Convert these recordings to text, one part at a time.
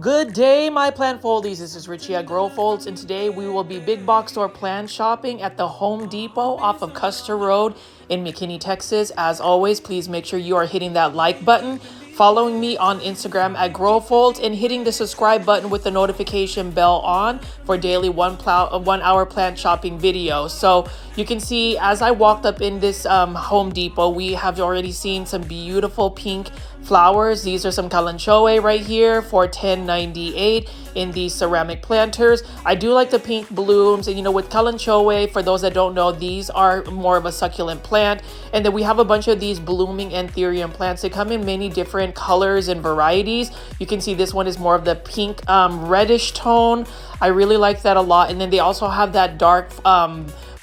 Good day, my plant foldies. This is Richie at Grow Folds, and today we will be big box store plant shopping at the Home Depot off of Custer Road in McKinney, Texas. As always, please make sure you are hitting that like button, following me on Instagram at Grow Folds, and hitting the subscribe button with the notification bell on for daily 1 hour plant shopping videos. So you can see as I walked up in this Home Depot, we have already seen some beautiful pink flowers. These are some kalanchoe right here for $10.98 in these ceramic planters. I do like the pink blooms, and with kalanchoe, for those that don't know, these are more of a succulent plant. And then we have a bunch of these blooming anthurium plants. They come in many different colors and varieties. You can see this one is more of the pink reddish tone. I really like that a lot. And then they also have that dark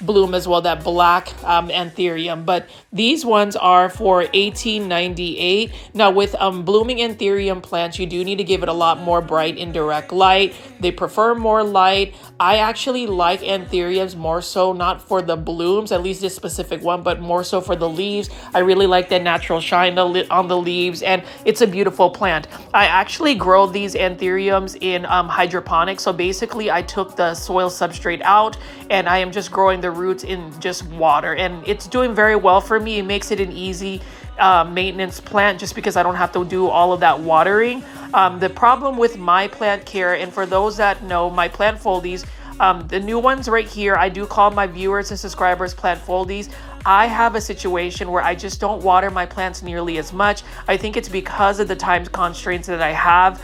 bloom as well, that black anthurium, but these ones are for $18.98. Now with blooming anthurium plants, you do need to give it a lot more bright indirect light. They prefer more light. I actually like anthuriums more so, not for the blooms, at least this specific one, but more so for the leaves. I really like that natural shine on the leaves, and it's a beautiful plant. I actually grow these anthuriums in hydroponics. So basically I took the soil substrate out and I am just growing the roots in just water, and it's doing very well for me. It makes it an easy maintenance plant just because I don't have to do all of that watering. The problem with my plant care, and for those that know my plant foldies, the new ones right here, I do call my viewers and subscribers plant foldies. I have a situation where I just don't water my plants nearly as much. I think it's because of the time constraints that I have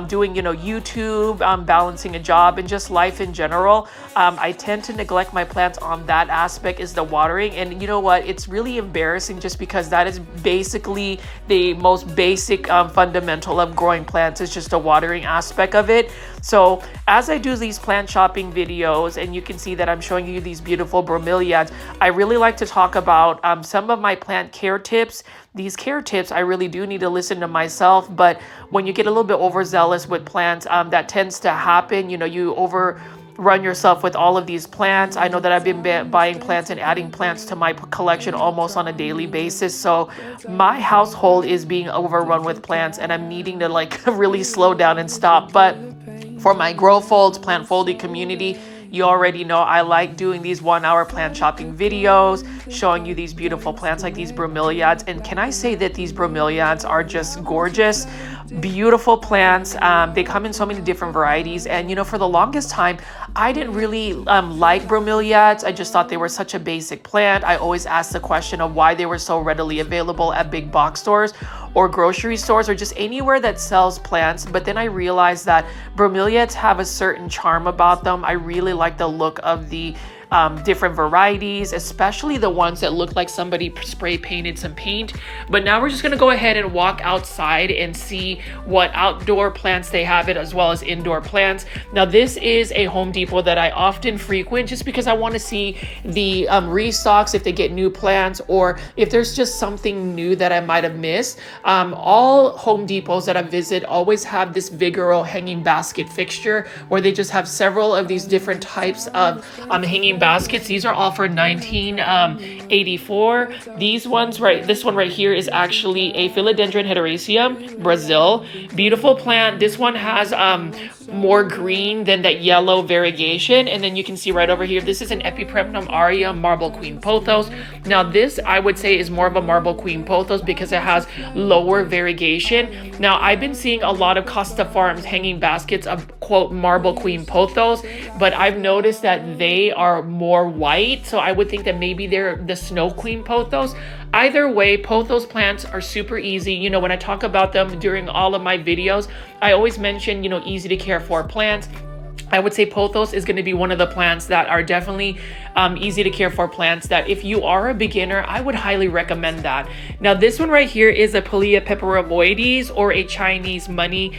doing, YouTube, balancing a job, and just life in general. I tend to neglect my plants on that aspect, is the watering. And you know what? It's really embarrassing just because that is basically the most basic fundamental of growing plants, is just the watering aspect of it. So as I do these plant shopping videos, and you can see that I'm showing you these beautiful bromeliads, I really like to talk about some of my plant care tips. These care tips, I really do need to listen to myself, but when you get a little bit overzealous with plants, that tends to happen. You overrun yourself with all of these plants. I know that I've been buying plants and adding plants to my collection almost on a daily basis. So my household is being overrun with plants, and I'm needing to really slow down and stop. But for my Grow Folds plant folding community, you already know I like doing these 1 hour plant shopping videos, showing you these beautiful plants like these bromeliads. And can I say that these bromeliads are just gorgeous, beautiful plants. They come in so many different varieties. And for the longest time, I didn't really like bromeliads. I just thought they were such a basic plant. I always asked the question of why they were so readily available at big box stores or grocery stores or just anywhere that sells plants. But then I realized that bromeliads have a certain charm about them. I really like the look of the different varieties, especially the ones that look like somebody spray painted some paint. But now we're just going to go ahead and walk outside and see what outdoor plants they have, it as well as indoor plants. Now this is a Home Depot that I often frequent just because I want to see the restocks, if they get new plants, or if there's just something new that I might have missed. All Home Depots that I visit always have this Vigoro hanging basket fixture where they just have several of these different types of hanging baskets. These are all for $19.84. These ones, this one right here is actually a Philodendron hederaceum, Brazil. Beautiful plant. This one has more green than that yellow variegation. And then you can see right over here, this is an Epipremnum aria marble queen pothos. Now this, I would say, is more of a marble queen pothos because it has lower variegation. Now I've been seeing a lot of Costa Farms hanging baskets of quote marble queen pothos, but I've noticed that they are more white. So I would think that maybe they're the snow queen pothos. Either way, pothos plants are super easy. When I talk about them during all of my videos, I always mention, easy to care for plants. I would say pothos is going to be one of the plants that are definitely easy to care for plants that if you are a beginner, I would highly recommend that. Now this one right here is a Pilea peperomoides, or a Chinese money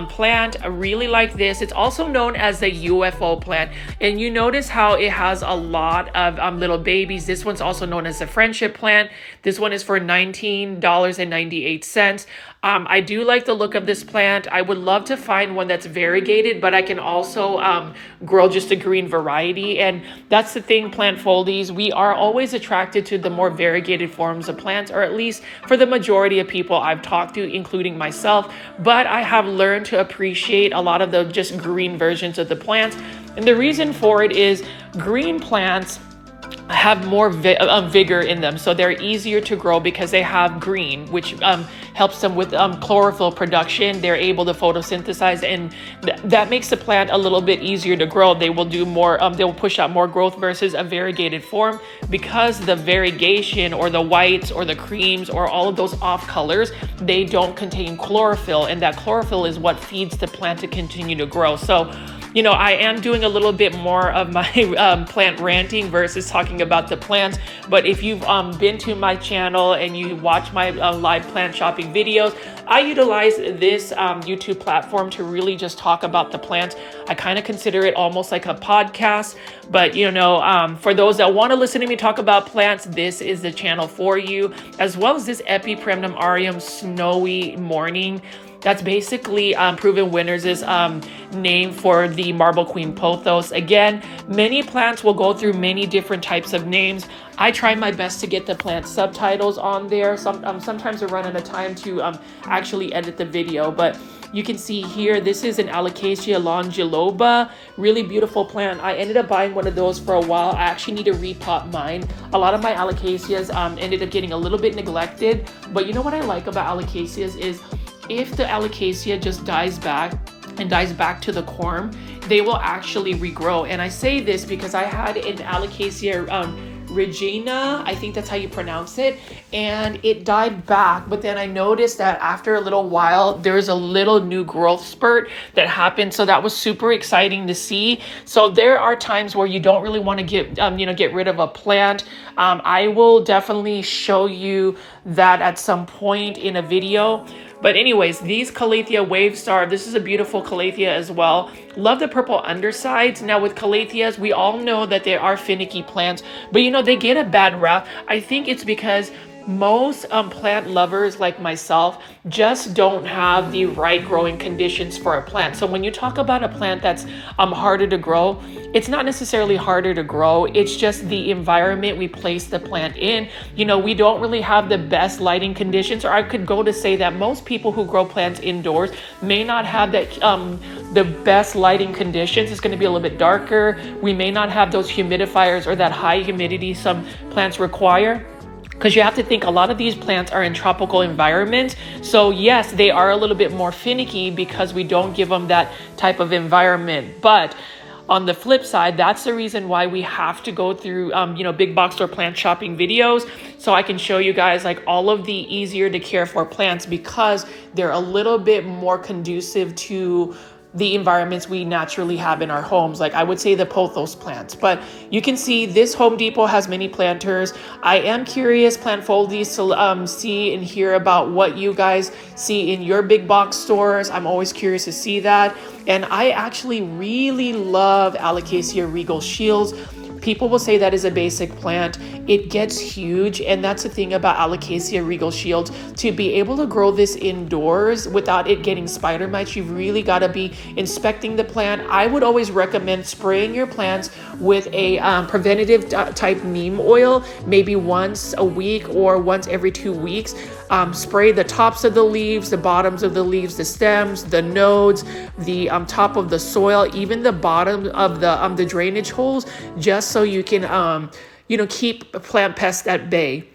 plant. I really like this. It's also known as the UFO plant, and you notice how it has a lot of little babies. This one's also known as the friendship plant. This one is for $19.98. I do like the look of this plant. I would love to find one that's variegated, but I can also grow just a green variety. And that's the thing purchasing plant foldies, we are always attracted to the more variegated forms of plants, or at least for the majority of people I've talked to, including myself. But I have learned to appreciate a lot of the just green versions of the plants. And the reason for it is green plants have more vigor in them, so they're easier to grow because they have green, which helps them with chlorophyll production. They're able to photosynthesize, and that makes the plant a little bit easier to grow. They will do more, they will push out more growth versus a variegated form, because the variegation or the whites or the creams or all of those off colors, they don't contain chlorophyll, and that chlorophyll is what feeds the plant to continue to grow. So you know, I am doing a little bit more of my plant ranting versus talking about the plants. But if you've been to my channel and you watch my live plant shopping videos, I utilize this YouTube platform to really just talk about the plants. I kind of consider it almost like a podcast. But, you know, for those that want to listen to me talk about plants, this is the channel for you, as well as this Epipremnum aureum snowy morning. That's basically Proven Winners' name for the Marble Queen Pothos. Again, many plants will go through many different types of names. I try my best to get the plant subtitles on there. Sometimes I run out of time to actually edit the video, but you can see here, this is an Alocasia longiloba, really beautiful plant. I ended up buying one of those for a while. I actually need to repot mine. A lot of my Alocasias ended up getting a little bit neglected, but you know what I like about Alocasias is if the Alocasia just dies back to the corm, they will actually regrow. And I say this because I had an Alocasia Regina, I think that's how you pronounce it, and it died back. But then I noticed that after a little while, there's a little new growth spurt that happened. So that was super exciting to see. So there are times where you don't really want to get rid of a plant. I will definitely show you that at some point in a video. But anyways, these Calathea Wave Star, this is a beautiful Calathea as well. Love the purple undersides. Now with Calatheas, we all know that they are finicky plants, but you know, they get a bad rap. I think it's because most plant lovers like myself just don't have the right growing conditions for a plant. So when you talk about a plant that's harder to grow, it's not necessarily harder to grow. It's just the environment we place the plant in. You know, we don't really have the best lighting conditions, or I could go to say that most people who grow plants indoors may not have that the best lighting conditions. It's going to be a little bit darker. We may not have those humidifiers or that high humidity some plants require. Because you have to think a lot of these plants are in tropical environments. So yes, they are a little bit more finicky because we don't give them that type of environment. But on the flip side, that's the reason why we have to go through, big box store plant shopping videos. So I can show you guys like all of the easier to care for plants, because they're a little bit more conducive to the environments we naturally have in our homes. Like I would say the pothos plants, but you can see this Home Depot has many planters. I am curious, plant foldies, to see and hear about what you guys see in your big box stores. I'm always curious to see that. And I actually really love Alocasia Regal Shields. People will say that is a basic plant. It gets huge, and that's the thing about Alocasia Regal Shields. To be able to grow this indoors without it getting spider mites, you've really got to be inspecting the plant. I would always recommend spraying your plants with a preventative type neem oil, maybe once a week or once every 2 weeks. Spray the tops of the leaves, the bottoms of the leaves, the stems, the nodes, the top of the soil, even the bottom of the drainage holes, just so you can keep plant pests at bay.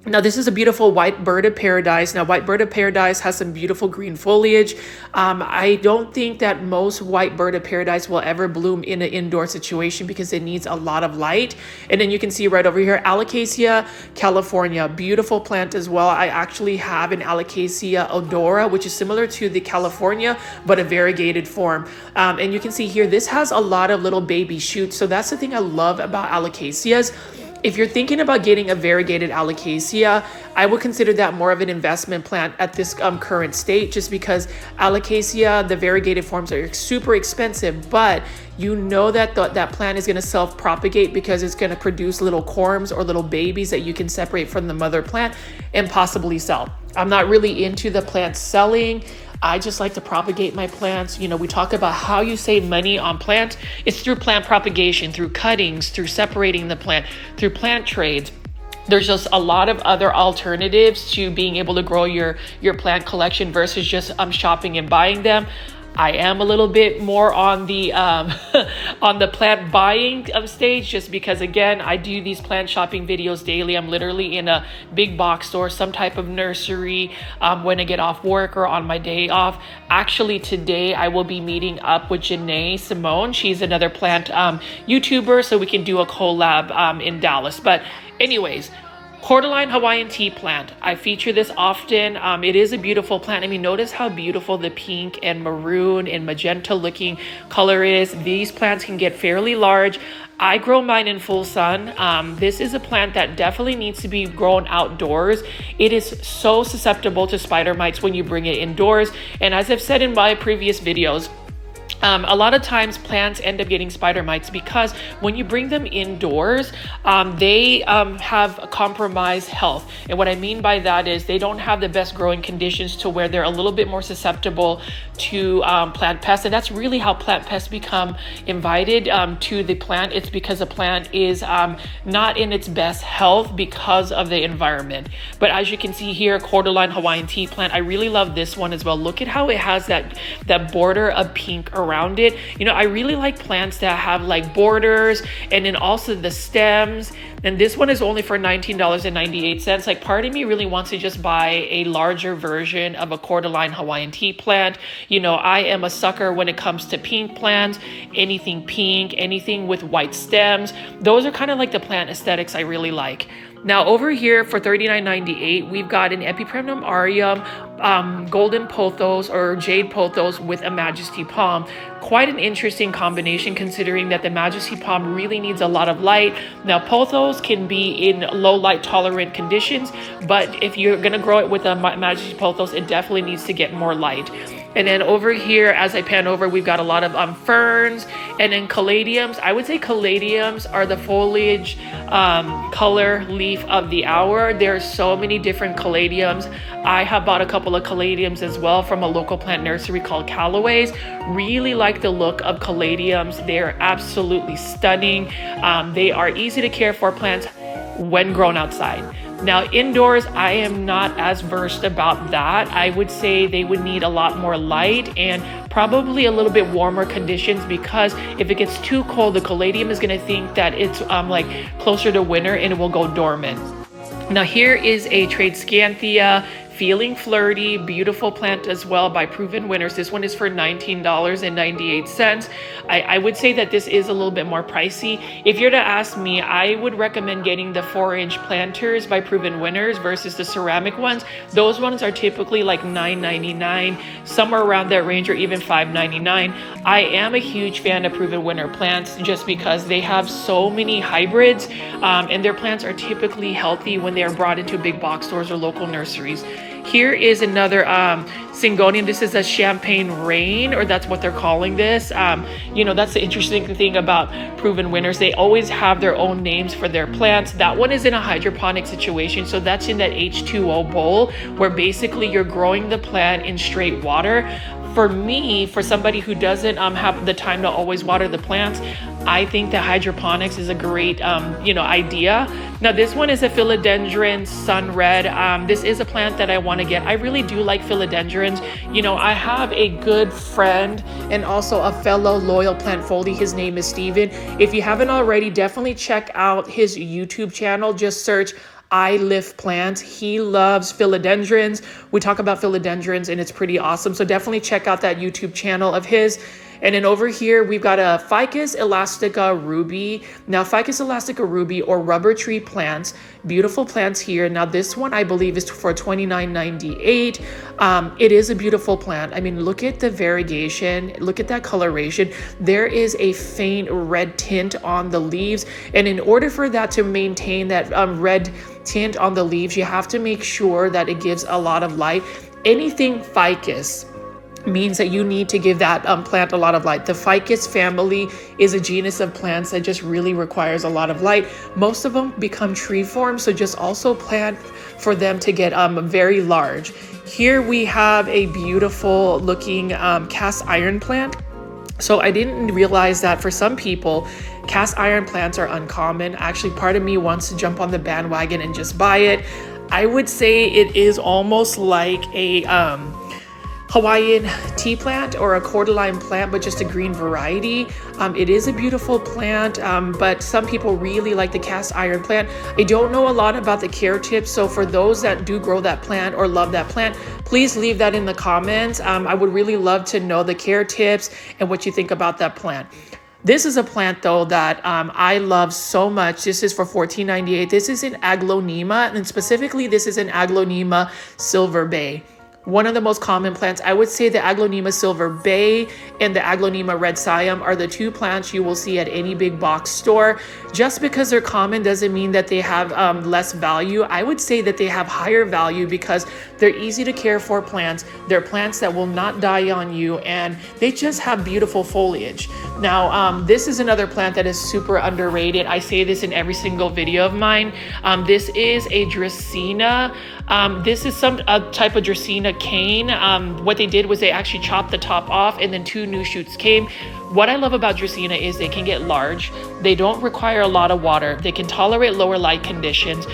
Now this is a beautiful white bird of paradise. Now white bird of paradise has some beautiful green foliage. I don't think that most white bird of paradise will ever bloom in an indoor situation because it needs a lot of light. And then you can see right over here, Alocasia California, beautiful plant as well. I actually have an Alocasia odora, which is similar to the California, but a variegated form. And you can see here, this has a lot of little baby shoots. So that's the thing I love about Alocasias. If you're thinking about getting a variegated Alocasia, I would consider that more of an investment plant at this current state, just because Alocasia, the variegated forms, are super expensive, but you know that that plant is going to self-propagate because it's going to produce little corms or little babies that you can separate from the mother plant and possibly sell. I'm not really into the plant selling. I just like to propagate my plants. You know, we talk about how you save money on plants. It's through plant propagation, through cuttings, through separating the plant, through plant trades. There's just a lot of other alternatives to being able to grow your plant collection versus just shopping and buying them. I am a little bit more on the on the plant buying stage, just because again, I do these plant shopping videos daily. I'm literally in a big box store, some type of nursery, when I get off work or on my day off. Actually, today I will be meeting up with Janae Simone. She's another plant YouTuber, so we can do a collab in Dallas. But anyways, cordyline Hawaiian tea plant. I feature this often. It is a beautiful plant. I mean, notice how beautiful the pink and maroon and magenta looking color is. These plants can get fairly large. I grow mine in full sun. This is a plant that definitely needs to be grown outdoors. It is so susceptible to spider mites when you bring it indoors. And as I've said in my previous videos, a lot of times plants end up getting spider mites because when you bring them indoors, they have a compromised health. And what I mean by that is they don't have the best growing conditions to where they're a little bit more susceptible to plant pests. And that's really how plant pests become invited to the plant. It's because a plant is not in its best health because of the environment. But as you can see here, cordyline Hawaiian tea plant, I really love this one as well. Look at how it has that border of pink around it. You know, I really like plants that have like borders and then also the stems. And this one is only for $19.98. Like, part of me really wants to just buy a larger version of a cordyline Hawaiian tea plant. You know, I am a sucker when it comes to pink plants, anything pink, anything with white stems. Those are kind of like the plant aesthetics I really like. Now over here for $39.98, we've got an Epipremnum aureum, golden pothos or jade pothos with a majesty palm. Quite an interesting combination considering that the majesty palm really needs a lot of light. Now pothos can be in low light tolerant conditions, but if you're gonna grow it with a majesty pothos, it definitely needs to get more light. And then over here, as I pan over, we've got a lot of ferns and then caladiums. I would say caladiums are the foliage color leaf of the hour. There are so many different caladiums. I have bought a couple of caladiums as well from a local plant nursery called Callaway's. Really like the look of caladiums. They're absolutely stunning. They are easy to care for plants when grown outside. Now indoors, I am not as versed about that. I would say they would need a lot more light and probably a little bit warmer conditions, because if it gets too cold, the caladium is going to think that it's like closer to winter and it will go dormant. Now here is a Tradescanthia Feeling Flirty, beautiful plant as well by Proven Winners. This one is for $19.98. I would say that this is a little bit more pricey. If you're to ask me, I would recommend getting the 4-inch planters by Proven Winners versus the ceramic ones. Those ones are typically like $9.99, somewhere around that range, or even $5.99. I am a huge fan of Proven Winner plants just because they have so many hybrids, and their plants are typically healthy when they are brought into big box stores or local nurseries. Here is another Syngonium. This is a Champagne Rain, or that's what they're calling this. You know, that's the interesting thing about Proven Winners. They always have their own names for their plants. That one is in a hydroponic situation. So that's in that H2O bowl where basically you're growing the plant in straight water. For me, for somebody who doesn't have the time to always water the plants, I think that hydroponics is a great, idea. Now this one is a philodendron sun red. This is a plant that I want to get. I really do like philodendrons. You know, I have a good friend and also a fellow loyal plant foldie. His name is Steven. If you haven't already, definitely check out his YouTube channel. Just search I Lift Plants. He loves philodendrons. We talk about philodendrons and it's pretty awesome. So definitely check out that YouTube channel of his. And then over here, we've got a Ficus elastica ruby. Now, Ficus elastica ruby or rubber tree plants, beautiful plants here. Now, this one I believe is for $29.98. It is a beautiful plant. I mean, look at the variegation. Look at that coloration. There is a faint red tint on the leaves. And in order for that to maintain that red tint on the leaves, you have to make sure that it gives a lot of light. Anything ficus means that you need to give that plant a lot of light. The ficus family is a genus of plants that just really requires a lot of light. Most of them become tree form, so just also plant for them to get very large. Here we have a beautiful looking cast iron plant. So I didn't realize that for some people, cast iron plants are uncommon. Actually, part of me wants to jump on the bandwagon and just buy it. I would say it is almost like a Hawaiian tea plant or a cordyline plant, but just a green variety. It is a beautiful plant, but some people really like the cast iron plant. I don't know a lot about the care tips, so for those that do grow that plant or love that plant, please leave that in the comments. I would really love to know the care tips and what you think about that plant. This is a plant though that I love so much. This is for $14.98. This is an Aglaonema, and specifically this is an Aglaonema Silver Bay. One of the most common plants, I would say the Aglaonema Silver Bay and the Aglaonema Red Siam are the two plants you will see at any big box store. Just because they're common doesn't mean that they have less value. I would say that they have higher value because they're easy to care for plants. They're plants that will not die on you, and they just have beautiful foliage. Now, this is another plant that is super underrated. I say this in every single video of mine. This is a Dracaena. This is some type of Dracaena cane. What they did was they actually chopped the top off and then two new shoots came. What I love about Dracaena is they can get large. They don't require a lot of water. They can tolerate lower light conditions.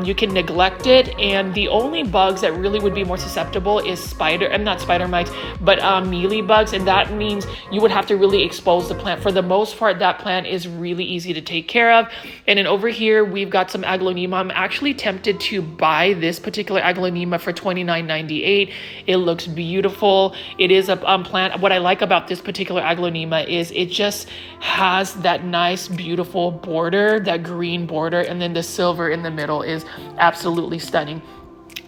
You can neglect it, and the only bugs that really would be more susceptible is not spider mites, but mealy bugs, and that means you would have to really expose the plant. For the most part, that plant is really easy to take care of. And then over here, we've got some Aglaonema. I'm actually tempted to buy this particular Aglaonema for $29.98. It looks beautiful. It is a plant. What I like about this particular Aglaonema is it just has that nice, beautiful border, that green border, and then the silver in the middle is absolutely stunning.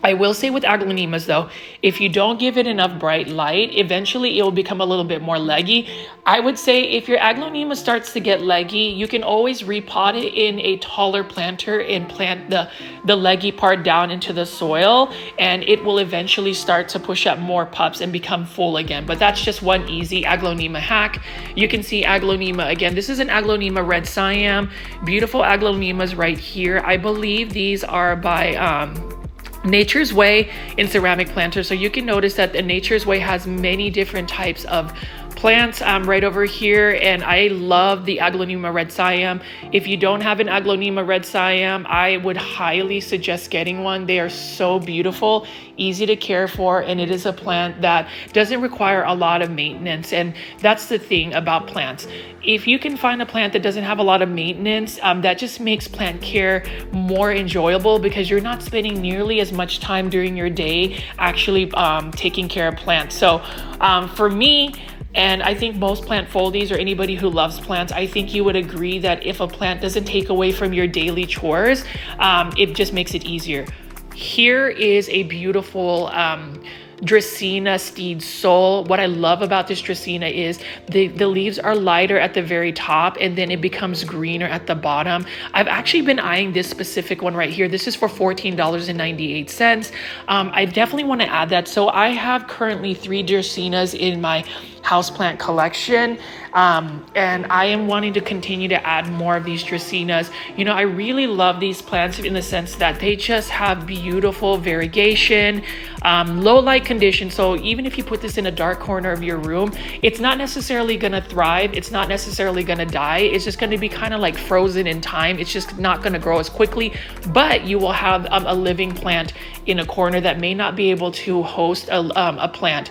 I will say with Aglaonemas though, if you don't give it enough bright light, eventually it will become a little bit more leggy. I would say if your Aglaonema starts to get leggy, you can always repot it in a taller planter and plant the leggy part down into the soil, and it will eventually start to push up more pups and become full again. But that's just one easy Aglaonema hack. You can see Aglaonema again. This is an Aglaonema Red Siam. Beautiful Aglaonemas right here. I believe these are by Nature's Way in ceramic planters. So you can notice that the Nature's Way has many different types of plants right over here, and I love the Aglaonema Red Siam. If you don't have an Aglaonema Red Siam, I would highly suggest getting one. They are so beautiful, easy to care for, and it is a plant that doesn't require a lot of maintenance. And that's the thing about plants. If you can find a plant that doesn't have a lot of maintenance, that just makes plant care more enjoyable because you're not spending nearly as much time during your day actually taking care of plants. So for me, and I think most plant foldies or anybody who loves plants, I think you would agree that if a plant doesn't take away from your daily chores, it just makes it easier. Here is a beautiful Dracaena Steed Soul. What I love about this Dracaena is the leaves are lighter at the very top and then it becomes greener at the bottom. I've actually been eyeing this specific one right here. This is for $14.98. I definitely want to add that. So I have currently 3 Dracaenas in my houseplant collection, and I am wanting to continue to add more of these Dracaenas. You know, I really love these plants in the sense that they just have beautiful variegation, low light conditions. So even if you put this in a dark corner of your room, it's not necessarily going to thrive. It's not necessarily going to die. It's just going to be kind of like frozen in time. It's just not going to grow as quickly, but you will have a living plant in a corner that may not be able to host a plant.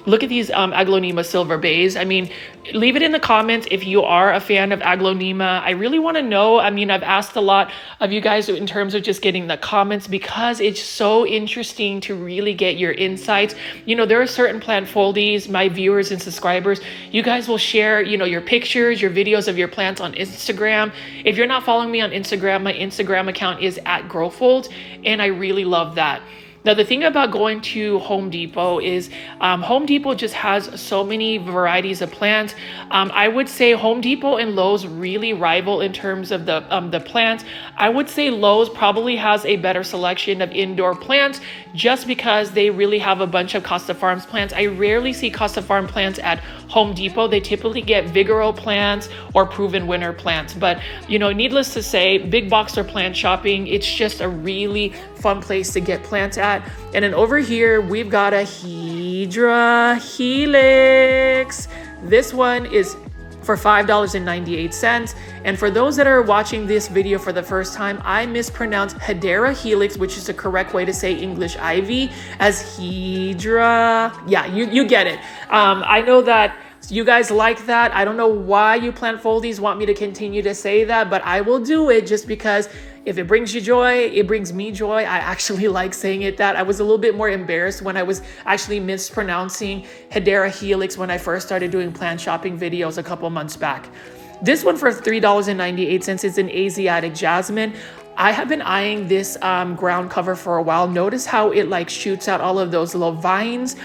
Look at these Aglaonema Silver Bays. I mean, leave it in the comments if you are a fan of Aglaonema. I really want to know. I mean, I've asked a lot of you guys in terms of just getting the comments because it's so interesting to really get your insights. You know, there are certain plant foldies, my viewers and subscribers, you guys will share, you know, your pictures, your videos of your plants on Instagram. If you're not following me on Instagram, my Instagram account is @growfold, and I really love that. Now, the thing about going to Home Depot is Home Depot just has so many varieties of plants. I would say Home Depot and Lowe's really rival in terms of the plants. I would say Lowe's probably has a better selection of indoor plants just because they really have a bunch of Costa Farms plants. I rarely see Costa Farm plants at Home Depot. They typically get Vigoro plants or Proven Winner plants. But, you know, needless to say, big box or plant shopping, it's just a really fun place to get plants at. And then over here, we've got a Hydra Helix. This one is for $5.98. And for those that are watching this video for the first time, I mispronounced Hedera Helix, which is the correct way to say English ivy, as Hydra. Yeah, you get it. I know that you guys like that. I don't know why you plant foldies want me to continue to say that, but I will do it just because if it brings you joy, it brings me joy. I actually like saying it that. I was a little bit more embarrassed when I was actually mispronouncing Hedera Helix when I first started doing plant shopping videos a couple months back. This one for $3.98 is an Asiatic jasmine. I have been eyeing this ground cover for a while. Notice how it like shoots out all of those little vines.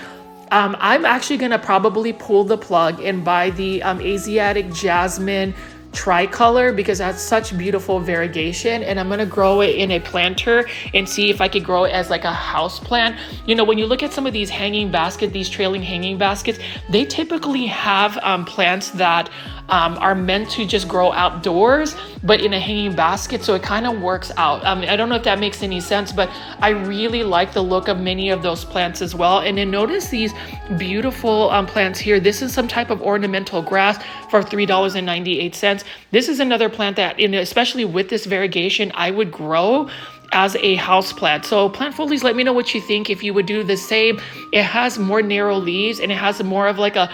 I'm actually gonna probably pull the plug and buy the Asiatic jasmine tricolor because it has such beautiful variegation, and I'm gonna grow it in a planter and see if I could grow it as like a house plant. You know, when you look at some of these hanging baskets, these trailing hanging baskets, they typically have plants that are meant to just grow outdoors, but in a hanging basket, so it kind of works out. I don't know if that makes any sense, but I really like the look of many of those plants as well. And then notice these beautiful plants here. This is some type of ornamental grass for $3.98. This is another plant that, especially with this variegation, I would grow as a house plant. So plant foliage, let me know what you think if you would do the same. It has more narrow leaves and it has more of like a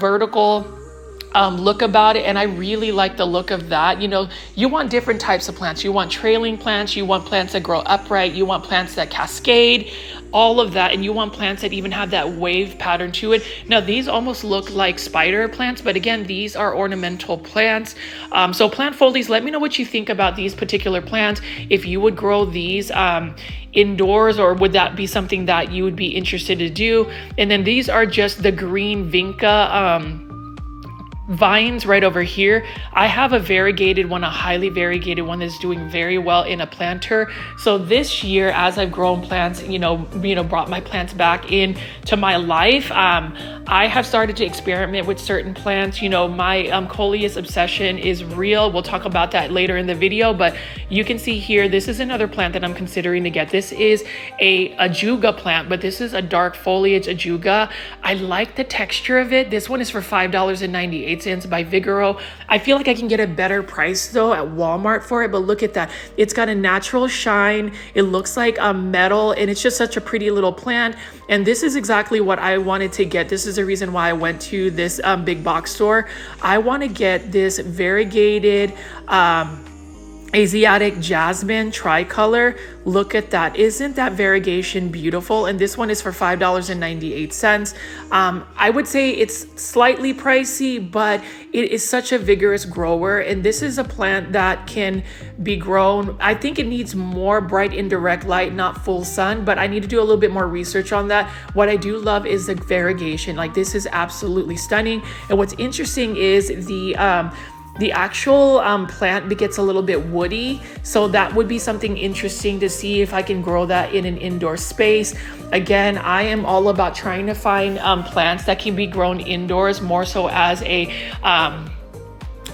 vertical look about it, and I really like the look of that. You know, you want different types of plants. You want trailing plants, you want plants that grow upright, you want plants that cascade, all of that, and you want plants that even have that wave pattern to it. Now these almost look like spider plants, but again, these are ornamental plants. So plant foliage, let me know what you think about these particular plants, if you would grow these indoors, or would that be something that you would be interested to do. And then these are just the green vinca vines right over here. I have a variegated one, a highly variegated one that's doing very well in a planter. So this year, as I've grown plants, brought my plants back into my life, I have started to experiment with certain plants. You know, my coleus obsession is real. We'll talk about that later in the video, but you can see here, this is another plant that I'm considering to get. This is a ajuga plant, but this is a dark foliage ajuga. I like the texture of it. This one is for $5.98 by Vigoro. I feel like I can get a better price though at Walmart for it, but look at that. It's got a natural shine. It looks like a metal, and it's just such a pretty little plant. And this is exactly what I wanted to get. This is the reason why I went to this big box store. I want to get this variegated Asiatic jasmine tricolor. Look at that. Isn't that variegation beautiful? And this one is for $5.98. I would say it's slightly pricey, but it is such a vigorous grower. And this is a plant that can be grown. I think it needs more bright indirect light, not full sun, but I need to do a little bit more research on that. What I do love is the variegation. Like, this is absolutely stunning. And what's interesting is the actual plant gets a little bit woody, so that would be something interesting to see if I can grow that in an indoor space. Again, I am all about trying to find plants that can be grown indoors, more so as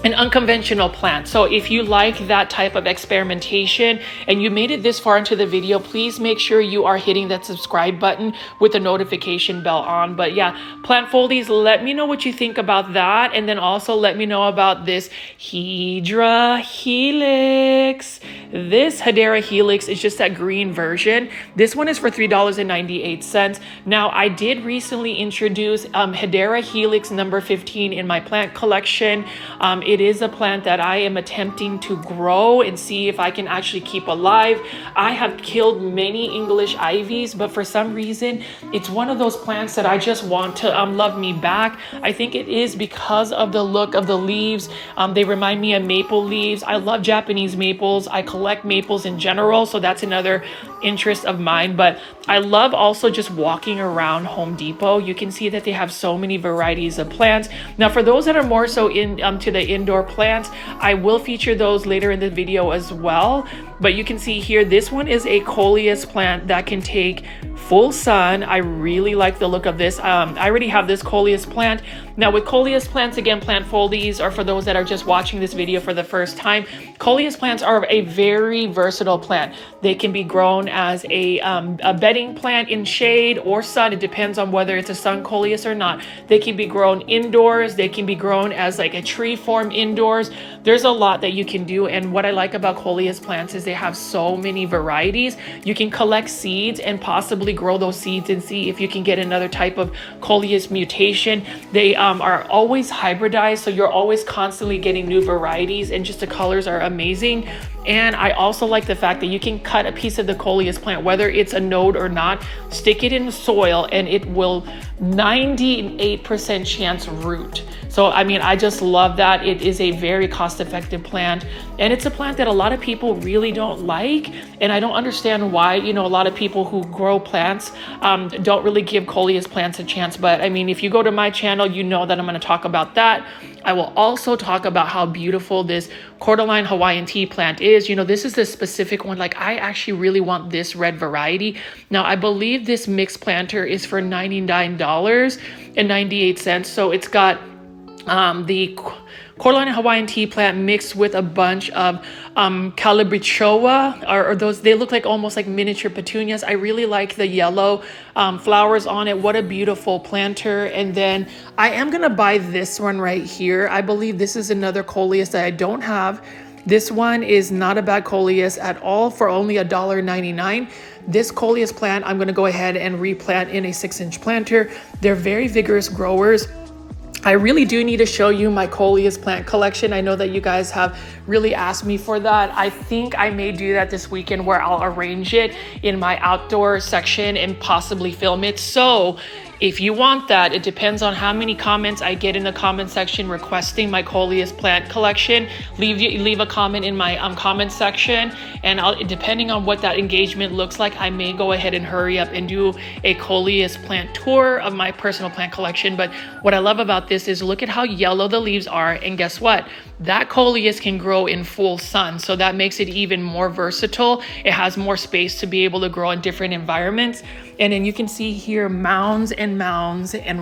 an unconventional plant. So if you like that type of experimentation and you made it this far into the video, please make sure you are hitting that subscribe button with the notification bell on. But yeah, plant foldies, let me know what you think about that. And then also let me know about this Hydra Helix. This Hedera Helix is just that green version. This one is for $3.98. Now, I did recently introduce Hedera Helix number 15 in my plant collection. It is a plant that I am attempting to grow and see if I can actually keep alive. I have killed many English ivies, but for some reason, it's one of those plants that I just want to love me back. I think it is because of the look of the leaves. They remind me of maple leaves. I love Japanese maples. I collect maples in general, so that's another interest of mine. But I love also just walking around Home Depot. You can see that they have so many varieties of plants. Now, for those that are more so to the indoor plants, I will feature those later in the video as well. But you can see here, this one is a coleus plant that can take full sun. I really like the look of this. I already have this coleus plant. Now with coleus plants, again, plant foldies, or for those that are just watching this video for the first time, coleus plants are a very versatile plant. They can be grown as a bedding plant in shade or sun. It depends on whether it's a sun coleus or not. They can be grown indoors. They can be grown as like a tree form indoors. There's a lot that you can do. And what I like about coleus plants is they have so many varieties. You can collect seeds and possibly grow those seeds and see if you can get another type of coleus mutation. They are always hybridized, so you're always constantly getting new varieties, and just the colors are amazing. And I also like the fact that you can cut a piece of the coleus plant, whether it's a node or not, stick it in the soil, and it will 98% chance root. So, I mean, I just love that. It is a very cost-effective plant, and it's a plant that a lot of people really don't like. And I don't understand why, you know, a lot of people who grow plants don't really give coleus plants a chance. But I mean, if you go to my channel, you know that I'm going to talk about that. I will also talk about how beautiful this cordyline Hawaiian tea plant is. You know, this is the specific one. Like, I actually really want this red variety. Now, I believe this mixed planter is for $99.98. So it's got the cordyline Hawaiian tea plant mixed with a bunch of calabrichoa, or those, they look like almost like miniature petunias. I really like the yellow flowers on it. What a beautiful planter. And then I am gonna buy this one right here. I believe this is another coleus that I don't have. This one is not a bad coleus at all, for only $1.99. This coleus plant I'm gonna go ahead and replant in a 6-inch planter. They're very vigorous growers. I really do need to show you my coleus plant collection. I know that you guys have really asked me for that. I think I may do that this weekend, where I'll arrange it in my outdoor section and possibly film it. So if you want that, it depends on how many comments I get in the comment section requesting my coleus plant collection. Leave a comment in my comment section, and depending on what that engagement looks like, I may go ahead and hurry up and do a coleus plant tour of my personal plant collection. But what I love about this is, look at how yellow the leaves are, and guess what? That coleus can grow in full sun, so that makes it even more versatile. It has more space to be able to grow in different environments. And then you can see here mounds and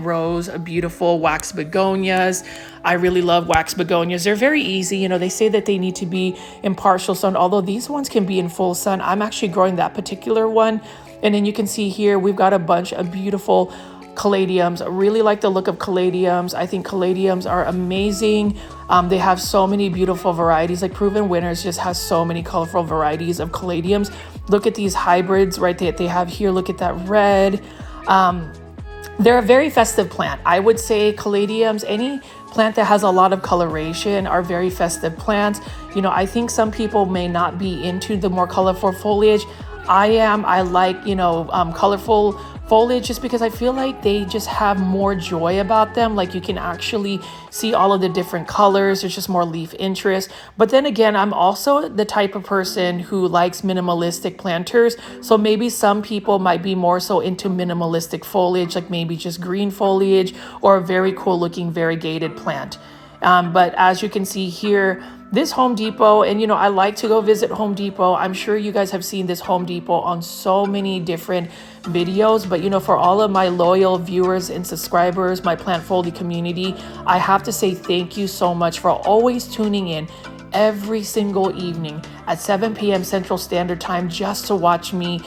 rows of beautiful wax begonias. I really love wax begonias. They're very easy. You know, they say that they need to be in partial sun, although these ones can be in full sun. I'm actually growing that particular one. And then you can see here, we've got a bunch of beautiful caladiums. I really like the look of caladiums. I think caladiums are amazing. They have so many beautiful varieties. Like Proven Winners just has so many colorful varieties of caladiums. Look at these hybrids right there they have here. Look at that red. They're a very festive plant. I would say caladiums, any plant that has a lot of coloration, are very festive plants. You know, I think some people may not be into the more colorful foliage. I am. I like, you know, colorful foliage just because I feel like they just have more joy about them. Like, you can actually see all of the different colors. There's just more leaf interest. But then again, I'm also the type of person who likes minimalistic planters. So maybe some people might be more so into minimalistic foliage, like maybe just green foliage or a very cool looking variegated plant. But as you can see here, this Home Depot, and you know, I like to go visit Home Depot. I'm sure you guys have seen this Home Depot on so many different videos, but you know, for all of my loyal viewers and subscribers, my Plantfoldy community, I have to say thank you so much for always tuning in every single evening at 7 p.m. Central Standard Time just to watch me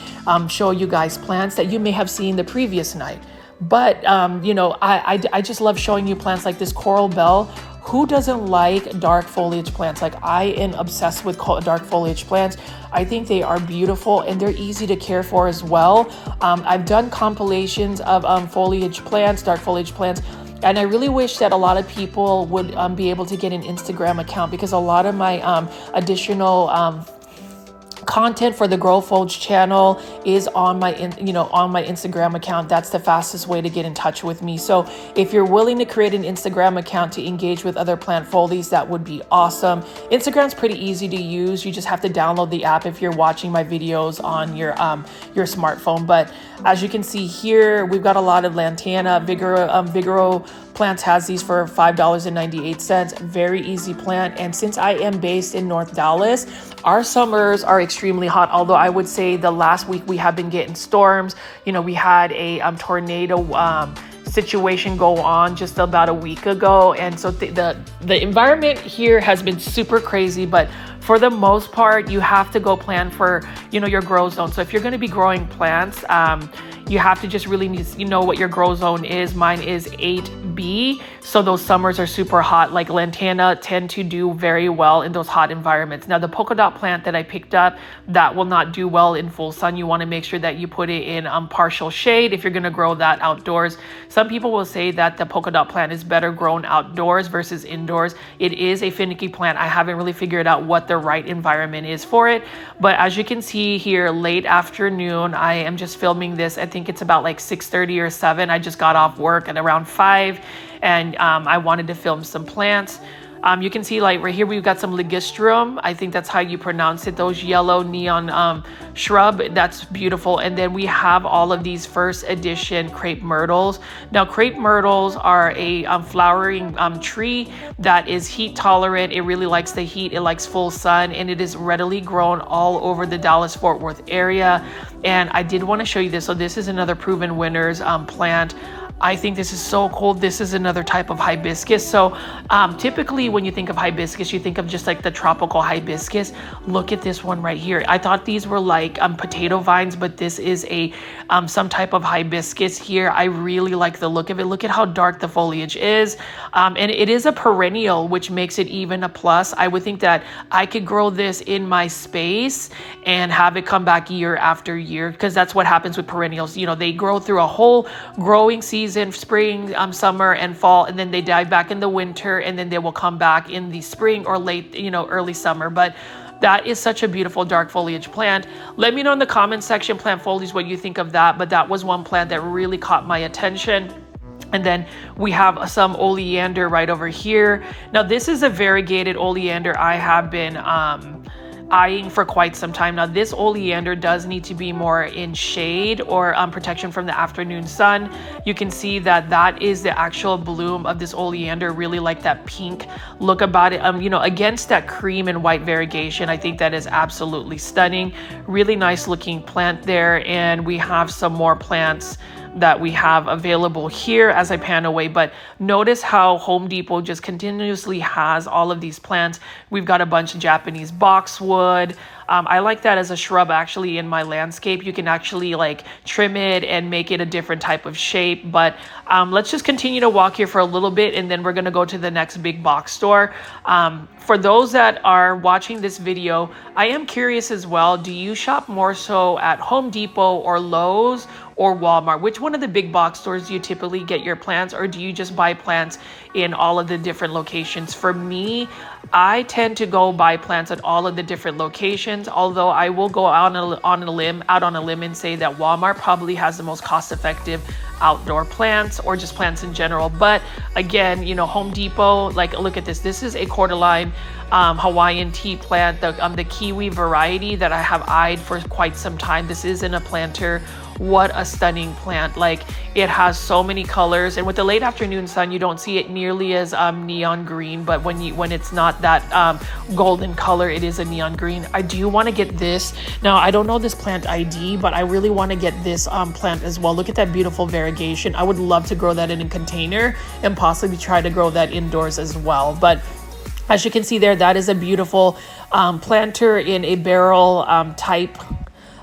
show you guys plants that you may have seen the previous night. But you know, I just love showing you plants like this Coral Bell. Who doesn't like dark foliage plants? Like, I am obsessed with dark foliage plants. I think they are beautiful and they're easy to care for as well. I've done compilations of foliage plants, dark foliage plants, and I really wish that a lot of people would be able to get an Instagram account, because a lot of my additional content for the Grow Foliage channel is on my on my Instagram account. That's the fastest way to get in touch with me. So if you're willing to create an Instagram account to engage with other plant foldies, that would be awesome. Instagram's pretty easy to use. You just have to download the app if you're watching my videos on your smartphone. But as you can see here, we've got a lot of Lantana. Vigoro Plants has these for $5.98. Very easy plant. And since I am based in North Dallas, our summers are extremely hot, although I would say the last week we have been getting storms. You know, we had a tornado situation go on just about a week ago, and so the environment here has been super crazy, but for the most part you have to go plan for, you know, your grow zone. So if you're going to be growing plants, you have to just really need, you know, what your grow zone is. Mine is 8B, so those summers are super hot. Like lantana tend to do very well in those hot environments. Now the polka dot plant that I picked up, that will not do well in full sun. You want to make sure that you put it in partial shade if you're going to grow that outdoors. Some people will say that the polka dot plant is better grown outdoors versus indoors. It is a finicky plant. I haven't really figured out what the right environment is for it, but as you can see here, late afternoon, I am just filming this. I think it's about like 6:30 or 7. I just got off work at around 5, and I wanted to film some plants. You can see like right here, we've got some ligustrum. I think that's how you pronounce it. Those yellow neon shrub, that's beautiful. And then we have all of these first edition crepe myrtles. Now crepe myrtles are a flowering tree that is heat tolerant. It really likes the heat. It likes full sun, and it is readily grown all over the Dallas-Fort Worth area. And I did want to show you this. So this is another Proven Winners plant. I think this is so cool. This is another type of hibiscus. So typically when you think of hibiscus, you think of just like the tropical hibiscus. Look at this one right here. I thought these were like potato vines, but this is a some type of hibiscus here. I really like the look of it. Look at how dark the foliage is. And it is a perennial, which makes it even a plus. I would think that I could grow this in my space and have it come back year after year, because that's what happens with perennials. You know, they grow through a whole growing season, spring, summer, and fall, and then they die back in the winter, and then they will come back in the spring or late, you know, early summer. But that is such a beautiful dark foliage plant. Let me know in the comment section, plant foliage, what you think of that. But that was one plant that really caught my attention. And then we have some oleander right over here. Now this is a variegated oleander I have been eyeing for quite some time. Now this oleander does need to be more in shade or protection from the afternoon sun. You can see that that is the actual bloom of this oleander. Really like that pink look about it. You know, against that cream and white variegation, I think that is absolutely stunning. Really nice looking plant there. And we have some more plants that we have available here as I pan away. But notice how Home Depot just continuously has all of these plants. We've got a bunch of Japanese boxwood. I like that as a shrub actually in my landscape. You can actually like trim it and make it a different type of shape. But let's just continue to walk here for a little bit, and then we're gonna go to the next big box store. For those that are watching this video, I am curious as well, do you shop more so at Home Depot or Lowe's or Walmart? Which one of the big box stores do you typically get your plants, or do you just buy plants in all of the different locations? For me, I tend to go buy plants at all of the different locations, although I will go out on a limb and say that Walmart probably has the most cost-effective outdoor plants, or just plants in general. But again, you know, Home Depot, like look at this. This is a cordyline Hawaiian tea plant, the kiwi variety that I have eyed for quite some time. This is in a planter. What a stunning plant. Like, it has so many colors, and with the late afternoon sun, you don't see it nearly as neon green, but when it's not that golden color, it is a neon green. I do want to get this. Now, I don't know this plant ID, but I really want to get this plant as well. Look at that beautiful variegation. I would love to grow that in a container and possibly try to grow that indoors as well. But as you can see there, that is a beautiful planter in a barrel type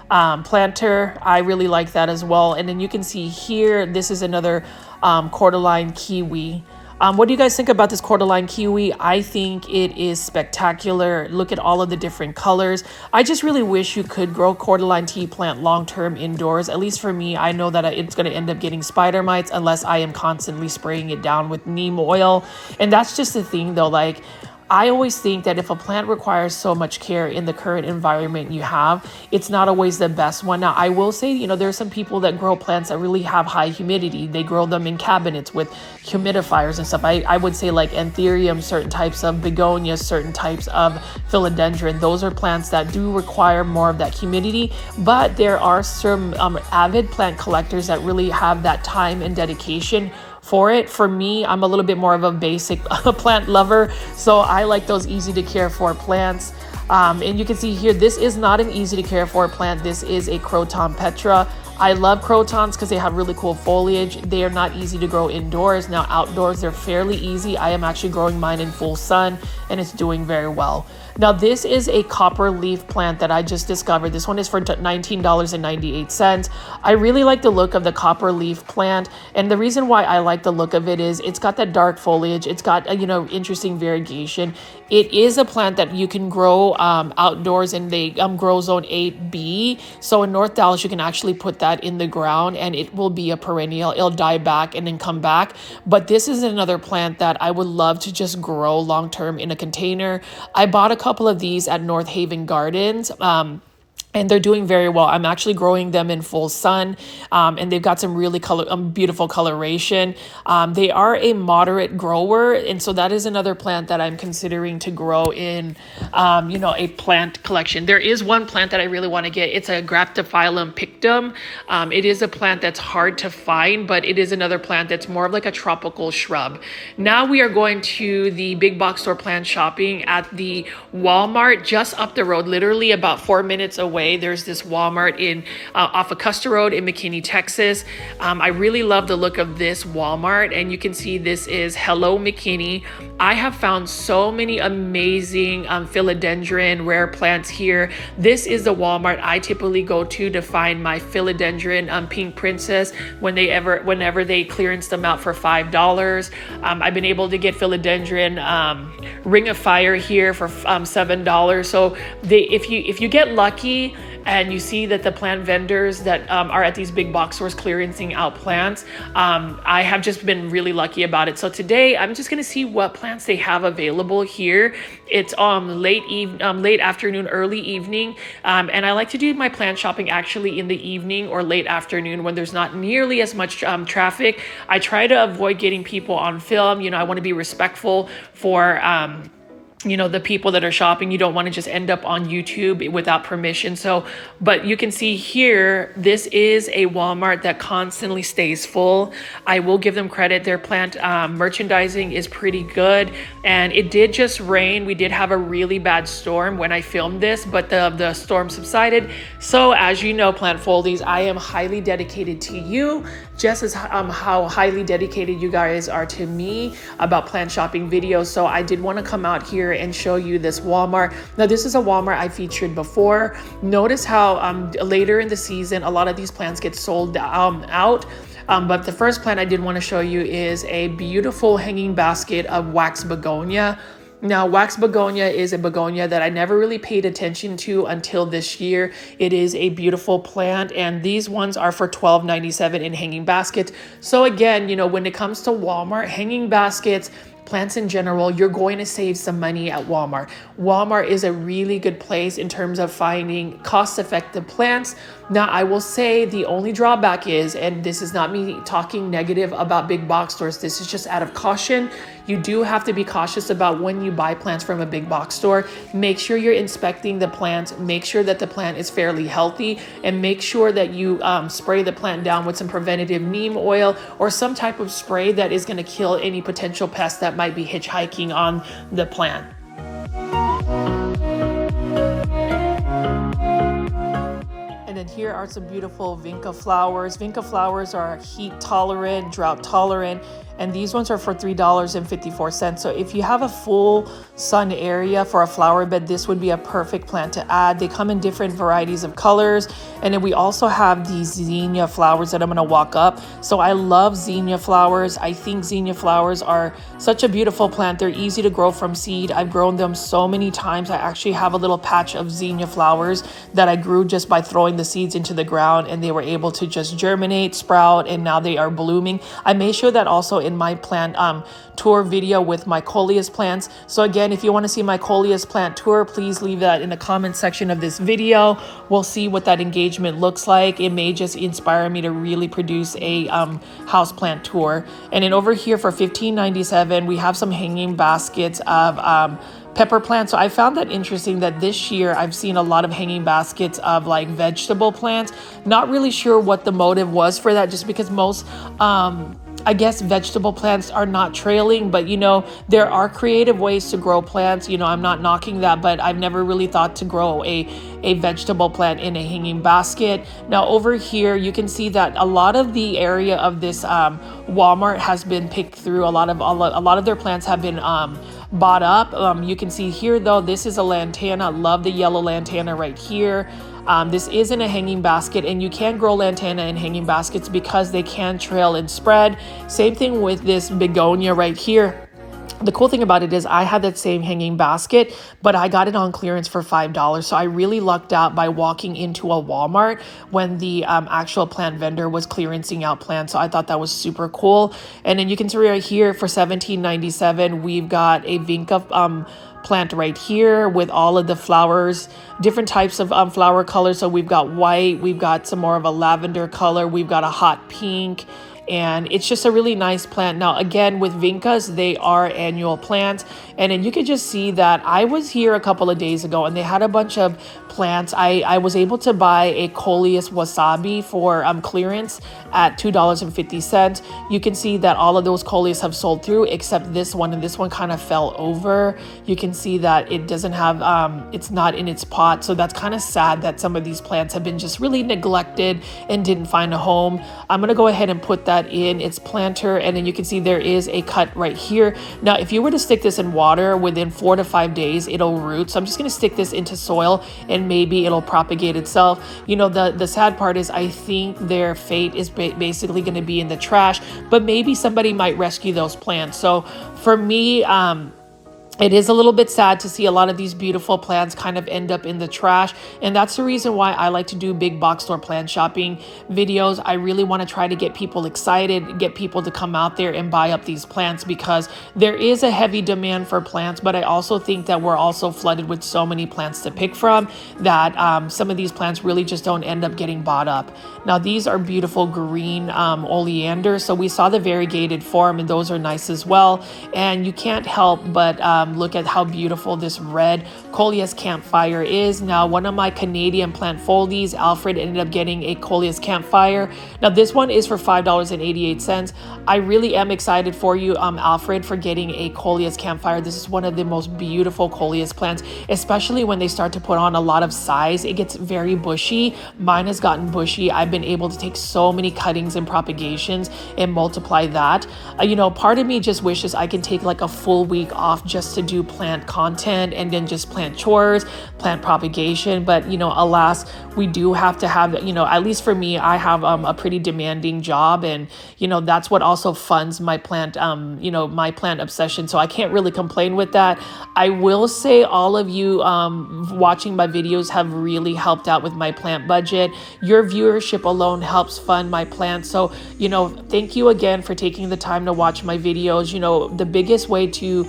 planter. I really like that as well. And then you can see here, this is another cordyline kiwi. What do you guys think about this cordyline kiwi? I think it is spectacular. Look at all of the different colors. I just really wish you could grow cordyline tea plant long-term indoors. At least for me, I know that it's going to end up getting spider mites unless I am constantly spraying it down with neem oil. And that's just the thing though, like, I always think that if a plant requires so much care in the current environment you have, it's not always the best one. Now, I will say, you know, there are some people that grow plants that really have high humidity. They grow them in cabinets with humidifiers and stuff. I would say like anthurium, certain types of begonias, certain types of philodendron. Those are plants that do require more of that humidity, but there are some avid plant collectors that really have that time and dedication for it. For me, I'm a little bit more of a basic plant lover, so I like those easy to care for plants. And you can see here, this is not an easy to care for plant. This is a Croton petra. I love crotons because they have really cool foliage. They are not easy to grow indoors. Now outdoors, they're fairly easy. I am actually growing mine in full sun and it's doing very well. Now this is a copper leaf plant that I just discovered. This one is for $19.98. I really like the look of the copper leaf plant. And the reason why I like the look of it is it's got that dark foliage. It's got a, interesting variegation. It is a plant that you can grow outdoors in the grow zone 8B. So in North Dallas, you can actually put that in the ground and it will be a perennial. It'll die back and then come back. But this is another plant that I would love to just grow long term in a container. I bought a couple of these at North Haven Gardens. And they're doing very well. I'm actually growing them in full sun, and they've got some really beautiful coloration. They are a moderate grower, and so that is another plant that I'm considering to grow in, a plant collection. There is one plant that I really want to get. It's a Graptophyllum pictum. It is a plant that's hard to find, but it is another plant that's more of like a tropical shrub. Now we are going to the big box store plant shopping at the Walmart just up the road, literally about 4 minutes away. There's this Walmart in off of Custer Road in McKinney, Texas. I really love the look of this Walmart, and you can see this is Hello McKinney. I have found so many amazing philodendron rare plants here. This is the Walmart I typically go to find my philodendron pink princess whenever they clearance them out for $5. I've been able to get philodendron ring of fire here for $7. So if you get lucky and you see that the plant vendors that are at these big box stores clearancing out plants, I have just been really lucky about it. So today I'm just gonna see what plants they have available here. It's late afternoon, early evening, and I like to do my plant shopping actually in the evening or late afternoon when there's not nearly as much traffic. I try to avoid getting people on film. I want to be respectful for the people that are shopping. You don't want to just end up on YouTube without permission. But you can see here, this is a Walmart that constantly stays full. I will give them credit. Their plant merchandising is pretty good. And it did just rain. We did have a really bad storm when I filmed this, but the storm subsided. So as you know, plant foldies, I am highly dedicated to you, just as how highly dedicated you guys are to me about plant shopping videos. So I did want to come out here and show you this Walmart. Now this is a Walmart I featured before. Notice how later in the season a lot of these plants get sold out. But the first plant I did want to show you is a beautiful hanging basket of wax begonia. Now, wax begonia is a begonia that I never really paid attention to until this year. It is a beautiful plant, and these ones are for $12.97 in hanging baskets. So again, when it comes to Walmart, hanging baskets, plants in general, you're going to save some money at Walmart. Walmart is a really good place in terms of finding cost-effective plants. Now, I will say the only drawback is, and this is not me talking negative about big box stores, this is just out of caution. You do have to be cautious about when you buy plants from a big box store. Make sure you're inspecting the plants, make sure that the plant is fairly healthy, and make sure that you spray the plant down with some preventative neem oil or some type of spray that is going to kill any potential pests that might be hitchhiking on the plant. And then here are some beautiful vinca flowers. Vinca flowers are heat tolerant, drought tolerant, and these ones are for $3.54. So if you have a full sun area for a flower bed, this would be a perfect plant to add. They come in different varieties of colors. And then we also have these zinnia flowers that I'm gonna walk up. So I love zinnia flowers. I think zinnia flowers are such a beautiful plant. They're easy to grow from seed. I've grown them so many times. I actually have a little patch of zinnia flowers that I grew just by throwing the seeds into the ground, and they were able to just germinate, sprout, and now they are blooming. I may show that also in my plant tour video with my coleus plants. So again, if you want to see my coleus plant tour, please leave that in the comment section of this video. We'll see what that engagement looks like. It may just inspire me to really produce a house plant tour. And then over here for $15.97, we have some hanging baskets of pepper plants. So I found that interesting that this year I've seen a lot of hanging baskets of like vegetable plants. Not really sure what the motive was for that, just because most I guess vegetable plants are not trailing, but there are creative ways to grow plants. I'm not knocking that, but I've never really thought to grow a vegetable plant in a hanging basket. Now over here, you can see that a lot of the area of this Walmart has been picked through. A lot of their plants have been bought up. You can see here though, this is a lantana. Love the yellow lantana right here. This isn't a hanging basket, and you can grow lantana in hanging baskets because they can trail and spread. Same thing with this begonia right here. The cool thing about it is I had that same hanging basket, but I got it on clearance for $5. So I really lucked out by walking into a Walmart when the actual plant vendor was clearancing out plants. So I thought that was super cool. And then you can see right here for $17.97, we've got a vinca plant right here with all of the flowers, different types of flower colors. So we've got white, we've got some more of a lavender color, we've got a hot pink, and it's just a really nice plant. Now again, with vincas, they are annual plants, and then you can just see that I was here a couple of days ago and they had a bunch of plants. I was able to buy a Coleus wasabi for clearance at $2.50. You can see that all of those Coleus have sold through except this one, and this one kind of fell over. You can see that it doesn't have it's not in its pot, so that's kind of sad that some of these plants have been just really neglected and didn't find a home. I'm gonna go ahead and put that in its planter, and then you can see there is a cut right here. Now if you were to stick this in water, within 4 to 5 days it'll root. So I'm just going to stick this into soil and maybe it'll propagate itself. The sad part is I think their fate is basically going to be in the trash, but maybe somebody might rescue those plants. So for me, it is a little bit sad to see a lot of these beautiful plants kind of end up in the trash. And that's the reason why I like to do big box store plant shopping videos. I really want to try to get people excited, get people to come out there and buy up these plants, because there is a heavy demand for plants. But I also think that we're also flooded with so many plants to pick from that some of these plants really just don't end up getting bought up. Now these are beautiful green oleander. So we saw the variegated form, and those are nice as well. And you can't help but look at how beautiful this red Coleus campfire is. Now one of my Canadian plant foldies, Alfred, ended up getting a Coleus campfire. Now this one is for $5.88. I really am excited for you, Alfred, for getting a Coleus campfire. This is one of the most beautiful Coleus plants, especially when they start to put on a lot of size. It gets very bushy. Mine has gotten bushy. I've been able to take so many cuttings and propagations and multiply that. Part of me just wishes I can take like a full week off just to do plant content and then just plant chores, plant propagation. But alas, we do have to have, at least for me, I have a pretty demanding job, and that's what also funds my plant my plant obsession. So I can't really complain with that. I will say all of you watching my videos have really helped out with my plant budget. Your viewership alone helps fund my plants. So thank you again for taking the time to watch my videos. The biggest way to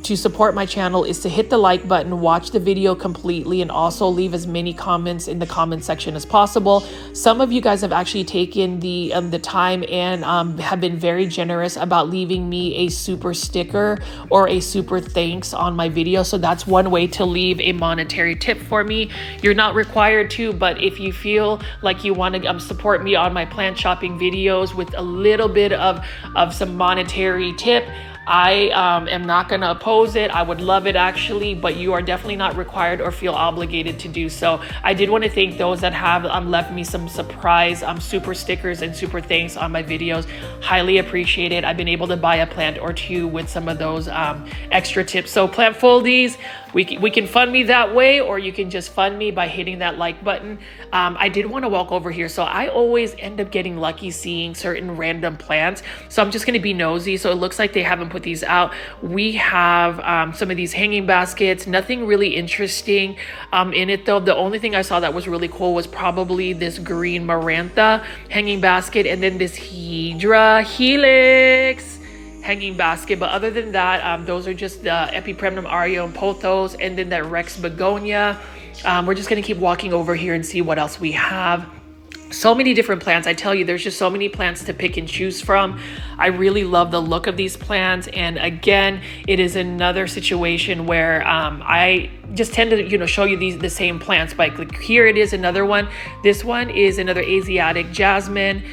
support my channel is to hit the like button, watch the video completely, and also leave as many comments in the comment section as possible. Some of you guys have actually taken the time and have been very generous about leaving me a super sticker or a super thanks on my video. So that's one way to leave a monetary tip for me. You're not required to, but if you feel like you want to support me on my plant shopping videos with a little bit of some monetary tip, I am not going to oppose it. I would love it actually, but you are definitely not required or feel obligated to do so. I did want to thank those that have left me some surprise super stickers and super thanks on my videos. Highly appreciate it. I've been able to buy a plant or two with some of those extra tips. So plant foldies, we can fund me that way, or you can just fund me by hitting that like button. I did want to walk over here. So I always end up getting lucky seeing certain random plants. So I'm just going to be nosy. So it looks like they haven't put these out. We have some of these hanging baskets, nothing really interesting in it though. The only thing I saw that was really cool was probably this green Marantha hanging basket, and then this Hydra Helix hanging basket. But other than that, those are just the Epipremnum Ario and Pothos, and then that Rex Begonia. We're just going to keep walking over here and see what else we have. So many different plants. I tell you, there's just so many plants to pick and choose from. I really love the look of these plants. And again, it is another situation where I just tend to, show you the same plants. But like here it is another one. This one is another Asiatic jasmine.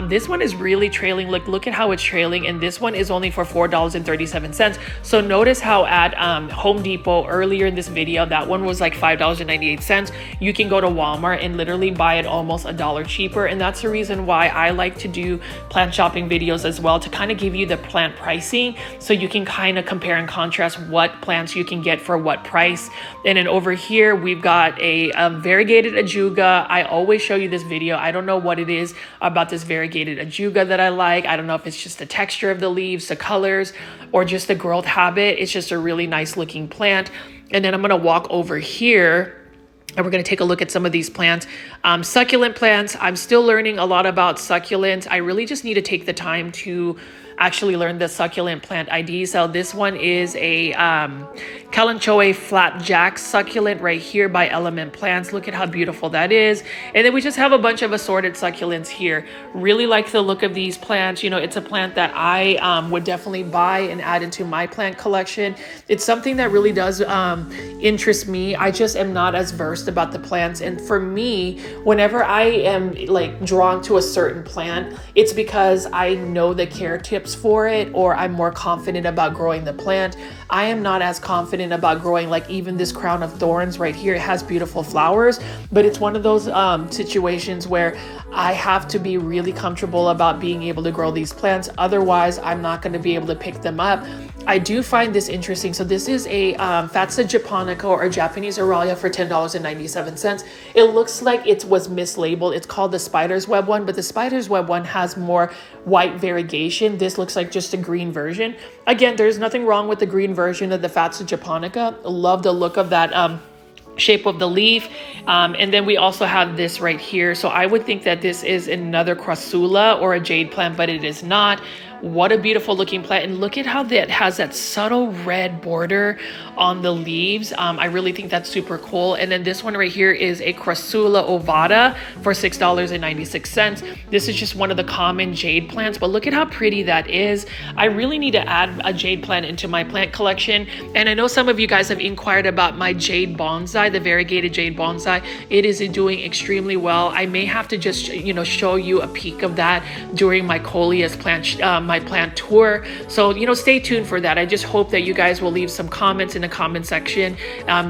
This one is really trailing. Look at how it's trailing. And this one is only for $4.37. So notice how at Home Depot earlier in this video, that one was like $5.98. You can go to Walmart and literally buy it almost $1 cheaper. And that's the reason why I like to do plant shopping videos as well, to kind of give you the plant pricing so you can kind of compare and contrast what plants you can get for what price. And then over here we've got a variegated ajuga. I always show you this video. I don't know what it is about this variegated ajuga that I like. I don't know if it's just the texture of the leaves, the colors, or just the growth habit. It's just a really nice looking plant. And then I'm going to walk over here and we're going to take a look at some of these plants. Succulent plants. I'm still learning a lot about succulents. I really just need to take the time to actually learn the succulent plant ID. So this one is a Kalanchoe flapjack succulent right here by Element Plants. Look at how beautiful that is. And then we just have a bunch of assorted succulents here. Really like the look of these plants. It's a plant that I would definitely buy and add into my plant collection. It's something that really does interest me. I just am not as versed about the plants. And for me, whenever I am like drawn to a certain plant, it's because I know the care tips for it, or I'm more confident about growing the plant. I am not as confident about growing like even this crown of thorns right here. It has beautiful flowers, but it's one of those situations where I have to be really comfortable about being able to grow these plants. Otherwise, I'm not going to be able to pick them up. I do find this interesting. So this is a Fatsa japonica, or Japanese Aralia, for $10.97. It looks like it was mislabeled. It's called the spider's web one, but the spider's web one has more white variegation. This looks like just a green version. Again, there's nothing wrong with the green version of the Fatsa japonica. Love the look of that shape of the leaf. And then we also have this right here. So I would think that this is another crassula or a jade plant, but it is not. What a beautiful looking plant. And look at how that has that subtle red border on the leaves. I really think that's super cool. And then this one right here is a Crassula ovata for $6.96. This is just one of the common jade plants, but look at how pretty that is. I really need to add a jade plant into my plant collection. And I know some of you guys have inquired about my jade bonsai, the variegated jade bonsai. It is doing extremely well. I may have to just, show you a peek of that during my Coleus plant, my plant tour. So, stay tuned for that. I just hope that you guys will leave some comments in the comment section.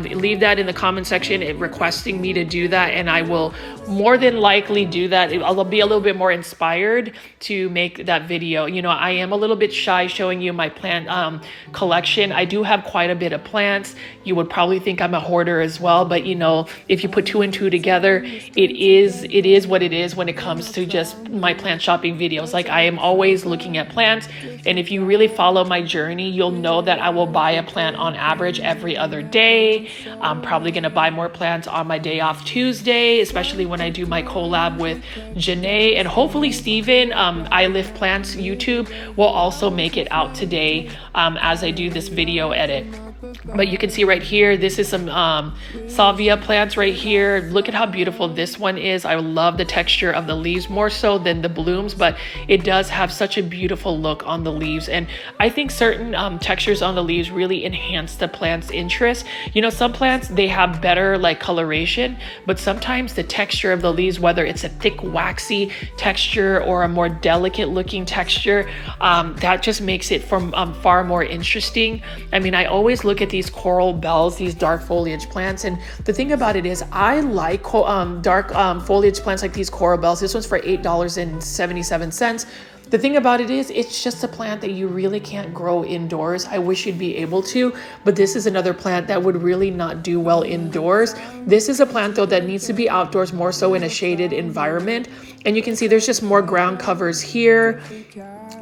Leave that in the comment section requesting me to do that, and I will more than likely do that. I'll be a little bit more inspired to make that video. I am a little bit shy showing you my plant collection. I do have quite a bit of plants. You would probably think I'm a hoarder as well, but if you put two and two together, it is what it is when it comes to just my plant shopping videos. Like, I am always looking at plants, and if you really follow my journey, you'll know that I will buy a plant on average every other day. I'm probably going to buy more plants on my day off Tuesday, especially when I do my collab with Janae, and hopefully Steven, I Lift Plants YouTube, will also make it out today as I do this video edit. But you can see right here, this is some salvia plants right here. Look at how beautiful this one is. I love the texture of the leaves more so than the blooms, but it does have such a beautiful look on the leaves. And I think certain textures on the leaves really enhance the plant's interest. Some plants, they have better like coloration, but sometimes the texture of the leaves, whether it's a thick waxy texture or a more delicate looking texture, that just makes it far more interesting. I mean, I always look at these coral bells, these dark foliage plants, and the thing about it is I like dark foliage plants like these coral bells. This one's for $8.77. The thing about it is, it's just a plant that you really can't grow indoors. I wish you'd be able to, but this is another plant that would really not do well indoors. This is a plant though that needs to be outdoors, more so in a shaded environment. And you can see there's just more ground covers here.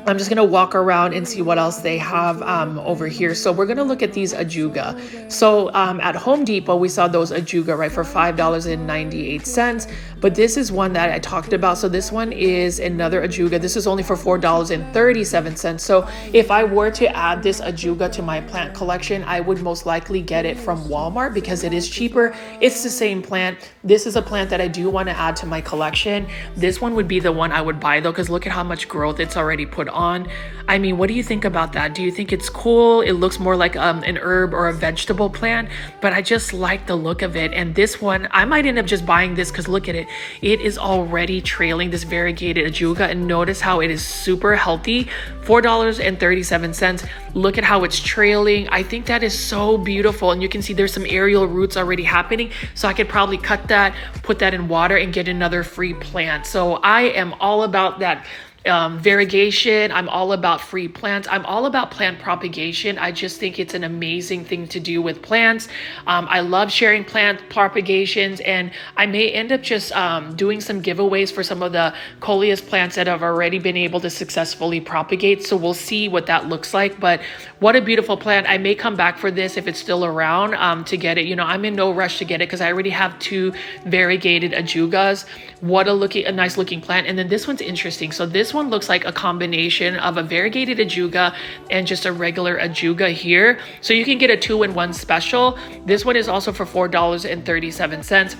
I'm just gonna walk around and see what else they have over here. So we're gonna look at these ajuga. So at Home Depot, we saw those ajuga, right, for $5.98. But this is one that I talked about. So this one is another ajuga. This is only for $4.37. So if I were to add this ajuga to my plant collection, I would most likely get it from Walmart because it is cheaper. It's the same plant. This is a plant that I do want to add to my collection. This one would be the one I would buy though, because look at how much growth it's already put on. I mean, what do you think about that? Do you think it's cool? It looks more like an herb or a vegetable plant, but I just like the look of it. And this one, I might end up just buying this because look at it. It is already trailing this variegated ajuga, and notice how it is super healthy. $4.37. Look at how it's trailing. I think that is so beautiful. And you can see there's some aerial roots already happening. So I could probably cut that, put that in water and get another free plant. So I am all about that variegation. I'm all about free plants. I'm all about plant propagation. I just think it's an amazing thing to do with plants. I love sharing plant propagations, and I may end up just doing some giveaways for some of the coleus plants that have already been able to successfully propagate. So we'll see what that looks like. But what a beautiful plant. I may come back for this if it's still around to get it. You know, I'm in no rush to get it because I already have 2 variegated ajugas. What a nice looking plant. And then this one's interesting. So this one looks like a combination of a variegated ajuga and just a regular ajuga here. So you can get a 2-in-1 special. This one is also for $4.37.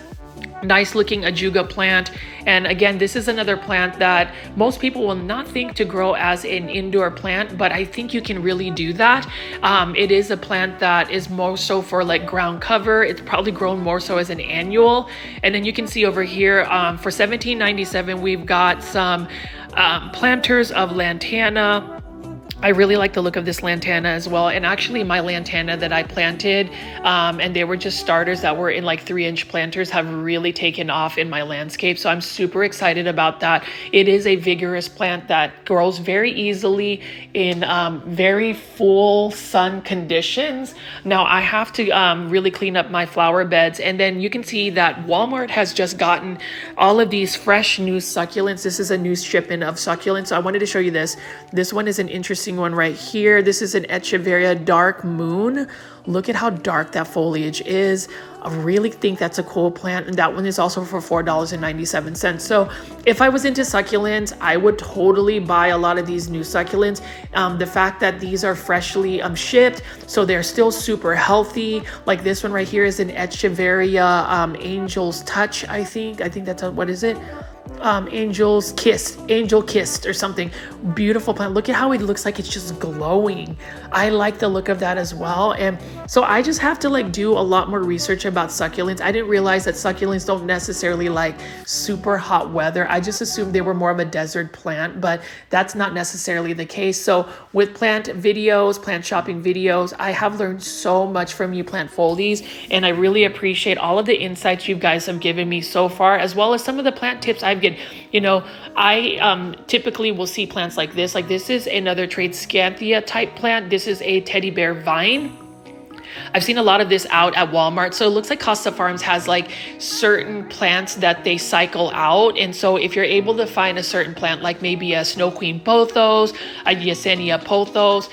Nice looking ajuga plant. And again, this is another plant that most people will not think to grow as an indoor plant, but I think you can really do that. It is a plant that is more so for like ground cover. It's probably grown more so as an annual. And then you can see over here for $17.97, we've got some planters of lantana. I really like the look of this lantana as well. And actually my lantana that I planted, and they were just starters that were in like 3-inch planters, have really taken off in my landscape. So I'm super excited about that. It is a vigorous plant that grows very easily in very full sun conditions. Now I have to really clean up my flower beds. And then you can see that Walmart has just gotten all of these fresh new succulents. This is a new shipment of succulents. So I wanted to show you this. This one is an interesting one right here. This is an Echeveria Dark Moon. Look at how dark that foliage is. I really think that's a cool plant, and that one is also for $4.97. So if I was into succulents, I would totally buy a lot of these new succulents. The fact that these are freshly shipped, so they're still super healthy. Like this one right here is an Echeveria Angel's Touch, I think that's what is it? Angel Kissed or something. Beautiful plant. Look at how it looks like it's just glowing. I like the look of that as well. And so I just have to like do a lot more research about succulents. I didn't realize that succulents don't necessarily like super hot weather. I just assumed they were more of a desert plant, but that's not necessarily the case. So with plant videos, plant shopping videos, I have learned so much from you plant foldies, and I really appreciate all of the insights you guys have given me so far, as well as some of the plant tips I've given. You know, I typically will see plants like this. Like this is another Tradescanthia type plant. This is a teddy bear vine. I've seen a lot of this out at Walmart. So it looks like Costa Farms has like certain plants that they cycle out. And so if you're able to find a certain plant, like maybe a Snow Queen pothos, a Yesenia pothos,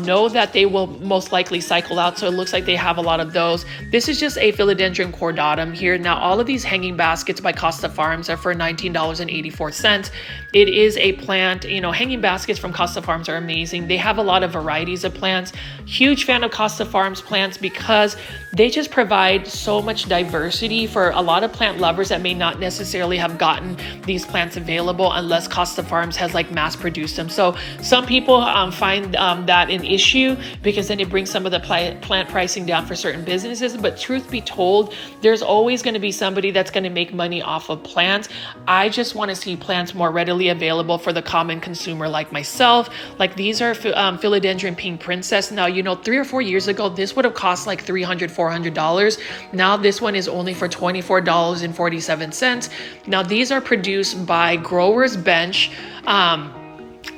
know that they will most likely cycle out. So it looks like they have a lot of those. This is just a Philodendron cordatum here. Now, all of these hanging baskets by Costa Farms are for $19.84. It is a plant, you know, hanging baskets from Costa Farms are amazing. They have a lot of varieties of plants. Huge fan of Costa Farms plants because they just provide so much diversity for a lot of plant lovers that may not necessarily have gotten these plants available unless Costa Farms has like mass produced them. So some people find that an issue because then it brings some of the plant pricing down for certain businesses. But truth be told, there's always going to be somebody that's going to make money off of plants. I just want to see plants more readily available for the common consumer like myself. Like these are Philodendron Pink Princess. Now, you know, 3 or 4 years ago, this would have cost like $300, $400. Now this one is only for $24.47. Now these are produced by Growers Bench.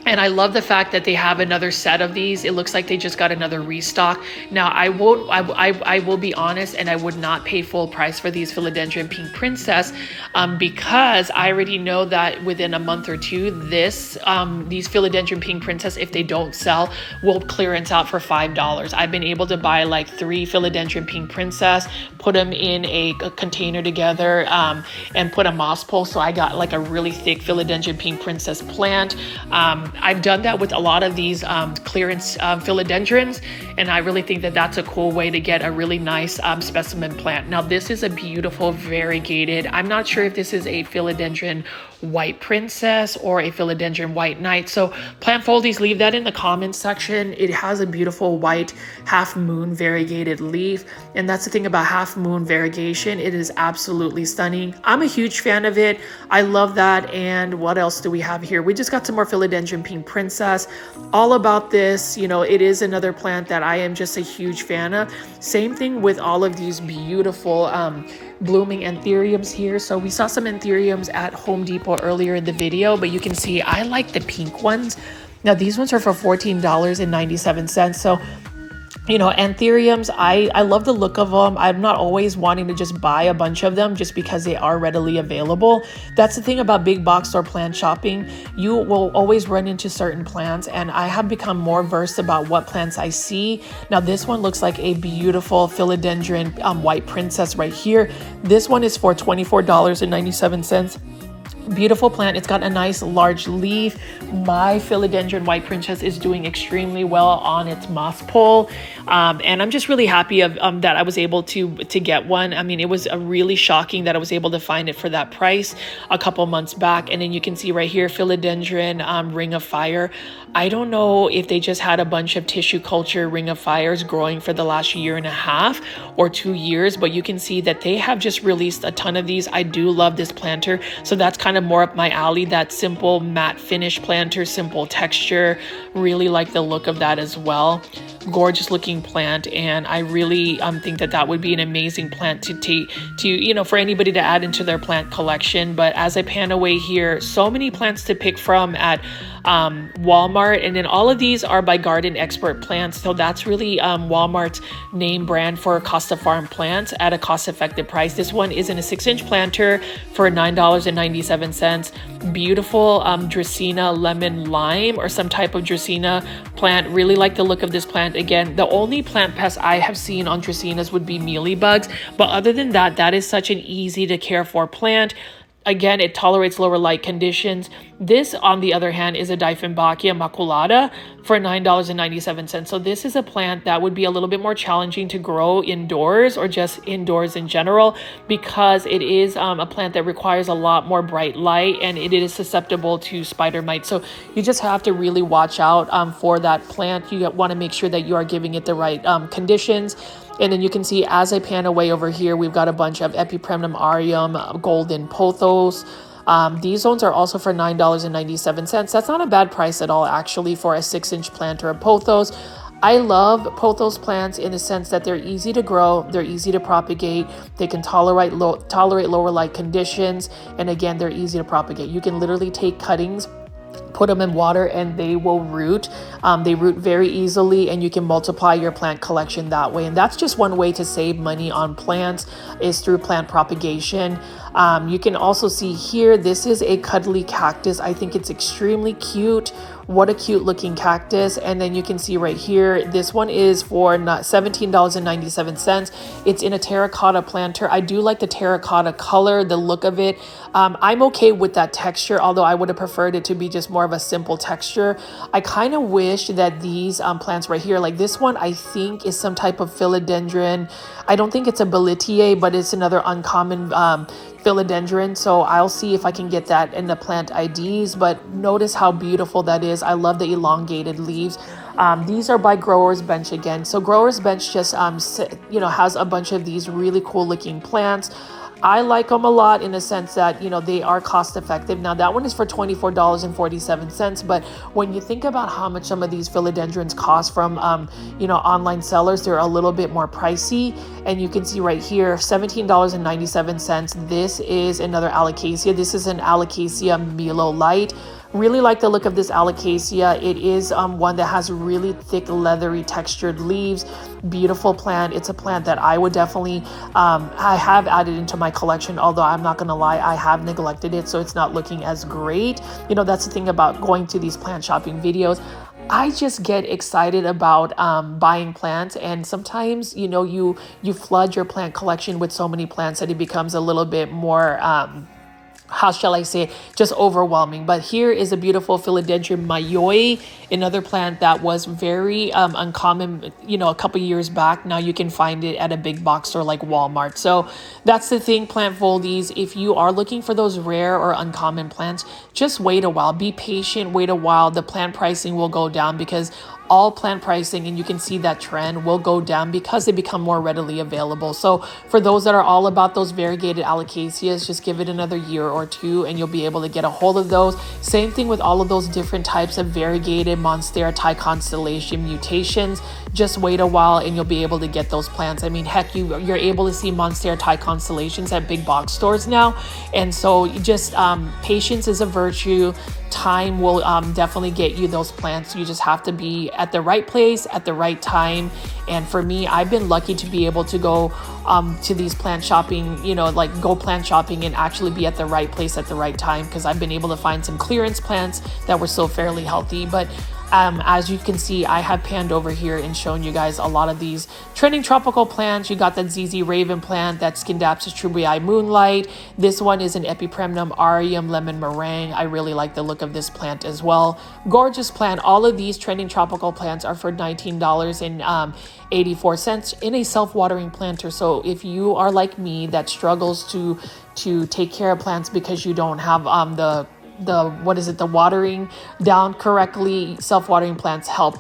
And I love the fact that they have another set of these. It looks like they just got another restock. Now, I will be honest, and I would not pay full price for these Philodendron Pink Princess because I already know that within a month or two, these Philodendron Pink Princess, if they don't sell, will clearance out for $5. I've been able to buy like 3 Philodendron Pink Princess, put them in a container together, and put a moss pole. So I got like a really thick Philodendron Pink Princess plant. I've done that with a lot of these clearance philodendrons, and I really think that that's a cool way to get a really nice specimen plant. Now, this is a beautiful variegated. I'm not sure if this is a Philodendron White Princess or a Philodendron White Knight. So plant foldies, leave that in the comments section. It has a beautiful white half moon variegated leaf, and that's the thing about half moon variegation. It is absolutely stunning. I'm a huge fan of it. I love that. And what else do we have here? We just got some more Philodendron Pink Princess. All about this, you know, it is another plant that I am just a huge fan of. Same thing with all of these beautiful blooming anthuriums here. So we saw some anthuriums at Home Depot earlier in the video, but you can see I like the pink ones. Now these ones are for $14.97. So, you know, anthuriums, I love the look of them. I'm not always wanting to just buy a bunch of them just because they are readily available. That's the thing about big box store plant shopping. You will always run into certain plants, and I have become more versed about what plants I see. Now this one looks like a beautiful Philodendron White Princess right here. This one is for $24.97. Beautiful plant. It's got a nice large leaf. My Philodendron White Princess is doing extremely well on its moss pole, and I'm just really happy that I was able to get one. I mean, it was really shocking that I was able to find it for that price a couple months back. And then you can see right here, Philodendron Ring of Fire. I don't know if they just had a bunch of tissue culture Ring of Fires growing for the last 1.5 or 2 years, but you can see that they have just released a ton of these. I do love this planter, so that's kind of more up my alley. That simple matte finish planter, simple texture. Really like the look of that as well. Gorgeous looking plant, and I really think that that would be an amazing plant to you know, for anybody to add into their plant collection. But as I pan away here, so many plants to pick from at Walmart, and then all of these are by Garden Expert Plants. So that's really Walmart's name brand for Costa Farm plants at a cost-effective price. This one is in a 6-inch planter for $9.97. Beautiful Dracaena lemon lime, or some type of Dracaena plant. Really like the look of this plant. Again, the only plant pest I have seen on Dracaenas would be mealybugs, but other than that, that is such an easy to care for plant. Again, it tolerates lower light conditions. This, on the other hand, is a Dieffenbachia maculata for $9.97. So this is a plant that would be a little bit more challenging to grow indoors, or just indoors in general, because it is a plant that requires a lot more bright light, and it is susceptible to spider mites. So you just have to really watch out for that plant. You want to make sure that you are giving it the right conditions. And then you can see as I pan away over here, we've got a bunch of Epipremnum aureum, golden pothos. These ones are also for $9.97. That's not a bad price at all, actually, for a 6-inch planter of pothos. I love pothos plants in the sense that they're easy to grow, they're easy to propagate, they can tolerate lower light conditions, and again, they're easy to propagate. You can literally take cuttings, put them in water, and they will root. They root very easily, and you can multiply your plant collection that way. And that's just one way to save money on plants, is through plant propagation. You can also see here, this is a cuddly cactus. I think it's extremely cute. What a cute looking cactus. And then you can see right here, this one is for $17.97. It's in a terracotta planter. I do like the terracotta color, the look of it. I'm okay with that texture, although I would have preferred it to be just more of a simple texture. I kind of wish that these plants right here, like this one, I think is some type of philodendron. I don't think it's a Boletiae, but it's another uncommon philodendron. So I'll see if I can get that in the plant IDs, but notice how beautiful that is. I love the elongated leaves. These are by Growers Bench again. So Growers Bench just, you know, has a bunch of these really cool looking plants. I like them a lot in the sense that, you know, they are cost effective. Now that one is for $24.47, but when you think about how much some of these philodendrons cost from, you know, online sellers, they're a little bit more pricey. And you can see right here, $17.97. This is another Alocasia. This is an Alocasia Milo Light. Really like the look of this alocasia. It is one that has really thick, leathery, textured leaves. Beautiful plant. It's a plant that I would definitely, I have added into my collection, although I'm not gonna lie, I have neglected it, so it's not looking as great. You know, that's the thing about going to these plant shopping videos. I just get excited about buying plants, and sometimes, you know, you flood your plant collection with so many plants that it becomes a little bit more how shall I say, just overwhelming. But here is a beautiful Philodendron mayoi, another plant that was very uncommon, you know, a couple years back. Now you can find it at a big box store like Walmart. So that's the thing, plant foldies. If you are looking for those rare or uncommon plants, just wait a while. Be patient, wait a while. The plant pricing will go down because all plant pricing, and you can see that trend, will go down because they become more readily available. So for those that are all about those variegated alocasias, just give it another year or two and you'll be able to get a hold of those. Same thing with all of those different types of variegated Monstera Thai constellation mutations. Just wait a while and you'll be able to get those plants. I mean, heck, you're able to see Monstera Thai constellations at big box stores now. And so just patience is a virtue. Time will definitely get you those plants. You just have to be at the right place at the right time. And for me, I've been lucky to be able to go to these plant shopping, you know, like go plant shopping and actually be at the right place at the right time, because I've been able to find some clearance plants that were still fairly healthy. But as you can see, I have panned over here and shown you guys a lot of these trending tropical plants. You got that ZZ Raven plant, that Scindapsus trubii Moonlight. This one is an Epipremnum Aureum Lemon Meringue. I really like the look of this plant as well. Gorgeous plant. All of these trending tropical plants are for $19.84 in a self-watering planter. So if you are like me that struggles to take care of plants because you don't have the watering down correctly, self-watering plants help.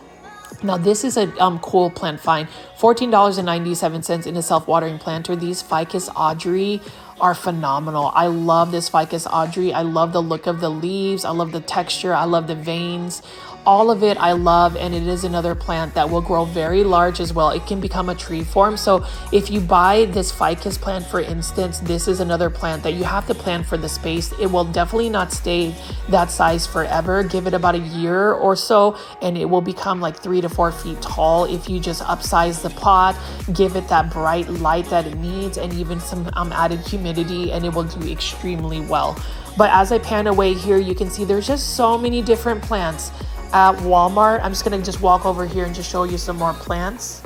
Now this is a cool plant find, $14.97 in a self-watering planter. These Ficus Audrey are phenomenal. I love this Ficus Audrey. I love the look of the leaves. I love the texture. I love the veins. All of it I love, and it is another plant that will grow very large as well. It can become a tree form. So if you buy this ficus plant, for instance, this is another plant that you have to plan for the space. It will definitely not stay that size forever. Give it about a year or so and it will become like 3 to 4 feet tall if you just upsize the pot, give it that bright light that it needs, and even some added humidity, and it will do extremely well. But as I pan away here, you can see there's just so many different plants at Walmart. I'm just gonna just walk over here and just show you some more plants.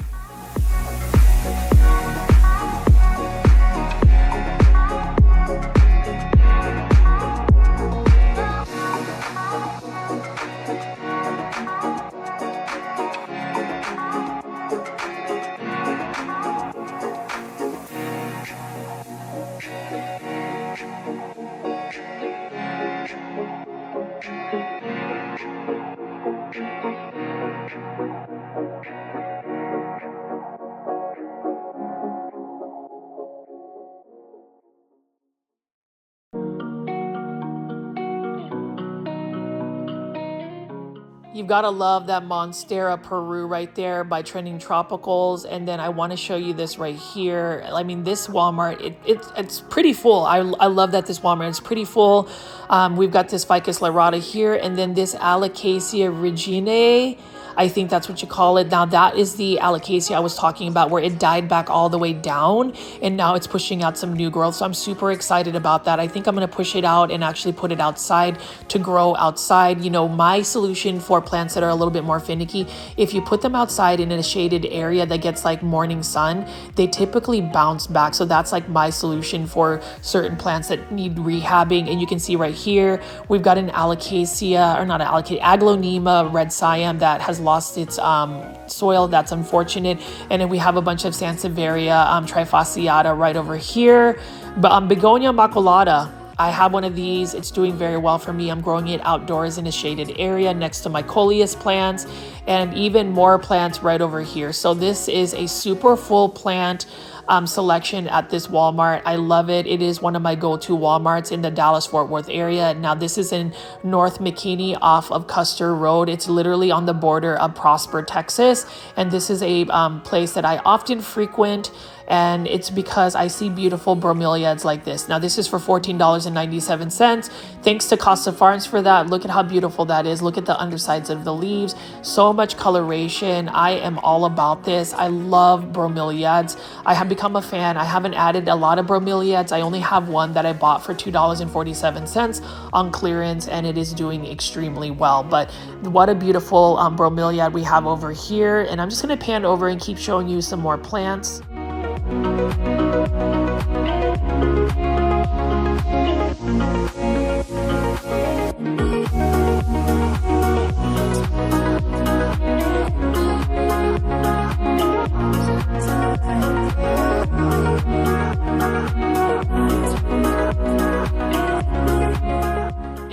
You've got to love that Monstera Peru right there by Trending Tropicals. And then I want to show you this right here. I mean, this Walmart, it's pretty full. I love that this Walmart is pretty full. We've got this Ficus lyrata here, and then this Alocasia reginae. I think that's what you call it. Now that is the alocasia I was talking about, where it died back all the way down and now it's pushing out some new growth. So I'm super excited about that. I think I'm going to push it out and actually put it outside to grow outside. You know, my solution for plants that are a little bit more finicky, if you put them outside in a shaded area that gets like morning sun, they typically bounce back. So that's like my solution for certain plants that need rehabbing. And you can see right here, we've got an alocasia, or not an alocasia, Aglonema red Siam that has lost its soil. That's unfortunate. And then we have a bunch of Sansevieria trifasciata right over here. But Begonia maculata, I have one of these. It's doing very well for me. I'm growing it outdoors in a shaded area next to my coleus plants, and even more plants right over here. So this is a super full plant. selection at this Walmart. I love it. It is one of my go-to Walmarts in the Dallas-Fort Worth area. Now this is in North McKinney off of Custer Road. It's literally on the border of Prosper, Texas. And this is a place that I often frequent, and it's because I see beautiful bromeliads like this. Now this is for $14.97. Thanks to Costa Farms for that. Look at how beautiful that is. Look at the undersides of the leaves. So much coloration. I am all about this. I love bromeliads. I have become a fan. I haven't added a lot of bromeliads. I only have one that I bought for $2.47 on clearance, and it is doing extremely well. But what a beautiful bromeliad we have over here. And I'm just going to pan over and keep showing you some more plants.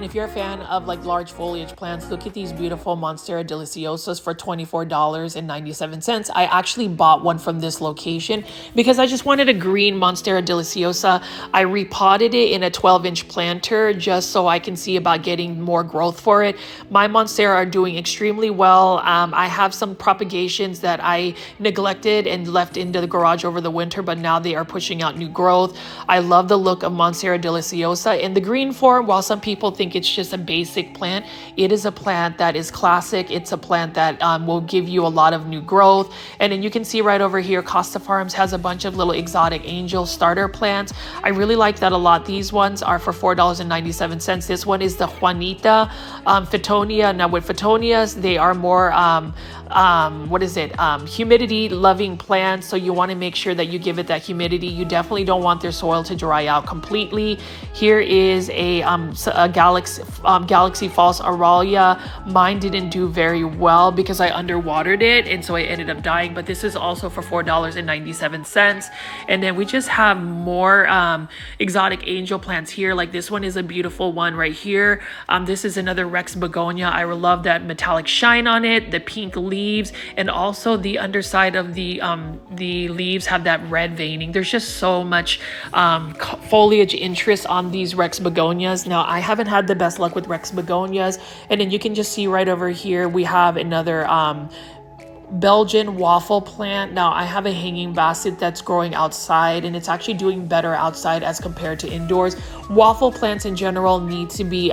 If you're a fan of like large foliage plants, look at these beautiful Monstera deliciosas for $24.97. I actually bought one from this location because I just wanted a green Monstera deliciosa. I repotted it in a 12-inch planter just so I can see about getting more growth for it. My Monstera are doing extremely well. I have some propagations that I neglected and left into the garage over the winter, but now they are pushing out new growth. I love the look of Monstera deliciosa in the green form. While some people think it's just a basic plant, it is a plant that is classic. It's a plant that will give you a lot of new growth. And then you can see right over here, Costa Farms has a bunch of little exotic angel starter plants. I really like that a lot. These ones are for $4.97. This one is the Juanita Fittonia. Now with Fittonias, they are more humidity loving plants, so you want to make sure that you give it that humidity. You definitely don't want their soil to dry out completely. Here is a Galaxy False Aurelia. Mine didn't do very well because I underwatered it, and so I ended up dying, but this is also for $4.97. And then we just have more exotic angel plants here. Like this one is a beautiful one right here. This is another Rex begonia. I love that metallic shine on it, the pink leaves, and also the underside of the leaves have that red veining. There's just so much foliage interest on these Rex begonias. Now I haven't had the best luck with Rex begonias, and then you can just see right over here we have another Belgian waffle plant. Now I have a hanging basket that's growing outside, and it's actually doing better outside as compared to indoors. Waffle plants in general need to be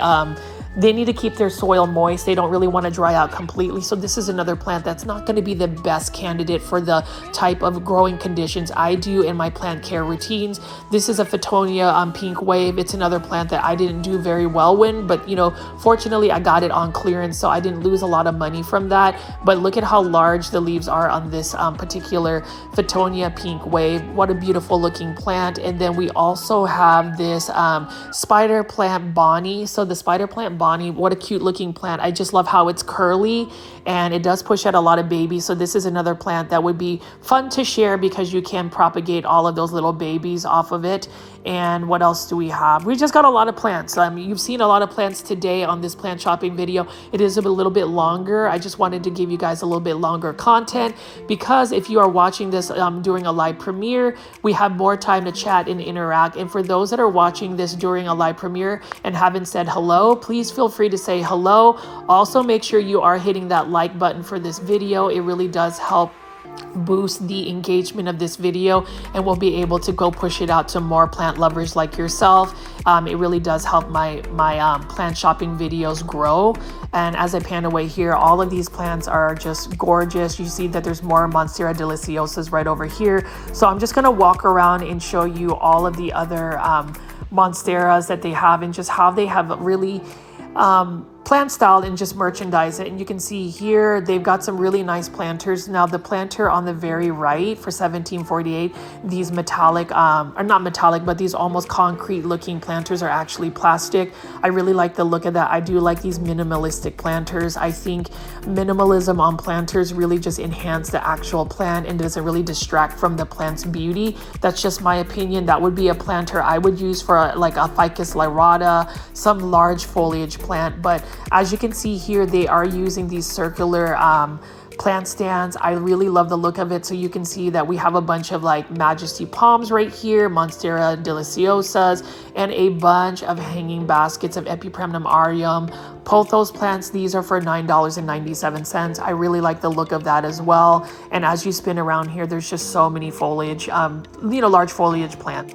they need to keep their soil moist. They don't really want to dry out completely. So this is another plant that's not going to be the best candidate for the type of growing conditions I do in my plant care routines. This is a Fittonia pink wave. It's another plant that I didn't do very well with, but you know, fortunately I got it on clearance, so I didn't lose a lot of money from that. But look at how large the leaves are on this particular Fittonia pink wave. What a beautiful looking plant. And then we also have this spider plant Bonnie. So the spider plant Bonnie, what a cute looking plant. I just love how it's curly and it does push out a lot of babies. So this is another plant that would be fun to share because you can propagate all of those little babies off of it. And what else do we have? We just got a lot of plants. You've seen a lot of plants today on this plant shopping video. It is a little bit longer. I just wanted to give you guys a little bit longer content because if you are watching this during a live premiere, we have more time to chat and interact. And for those that are watching this during a live premiere and haven't said hello, please feel free to say hello. Also, make sure you are hitting that like button for this video. It really does help boost the engagement of this video, and we'll be able to go push it out to more plant lovers like yourself. It really does help my plant shopping videos grow. And as I pan away here, all of these plants are just gorgeous. You see that there's more Monstera deliciosas right over here. So I'm just going to walk around and show you all of the other Monsteras that they have and just how they have really plant style and just merchandise it. And you can see here they've got some really nice planters. Now the planter on the very right for $17.48, these metallic are not metallic, but these almost concrete looking planters are actually plastic. I really like the look of that. I do like these minimalistic planters. I think minimalism on planters really just enhance the actual plant and doesn't really distract from the plant's beauty. That's just my opinion. That would be a planter I would use for like a Ficus lyrata, some large foliage plant. But as you can see here, they are using these circular plant stands. I really love the look of it. So you can see that we have a bunch of like Majesty palms right here, Monstera deliciosas, and a bunch of hanging baskets of Epipremnum aureum. Pothos plants, these are for $9.97. I really like the look of that as well. And as you spin around here, there's just so many foliage, large foliage plants.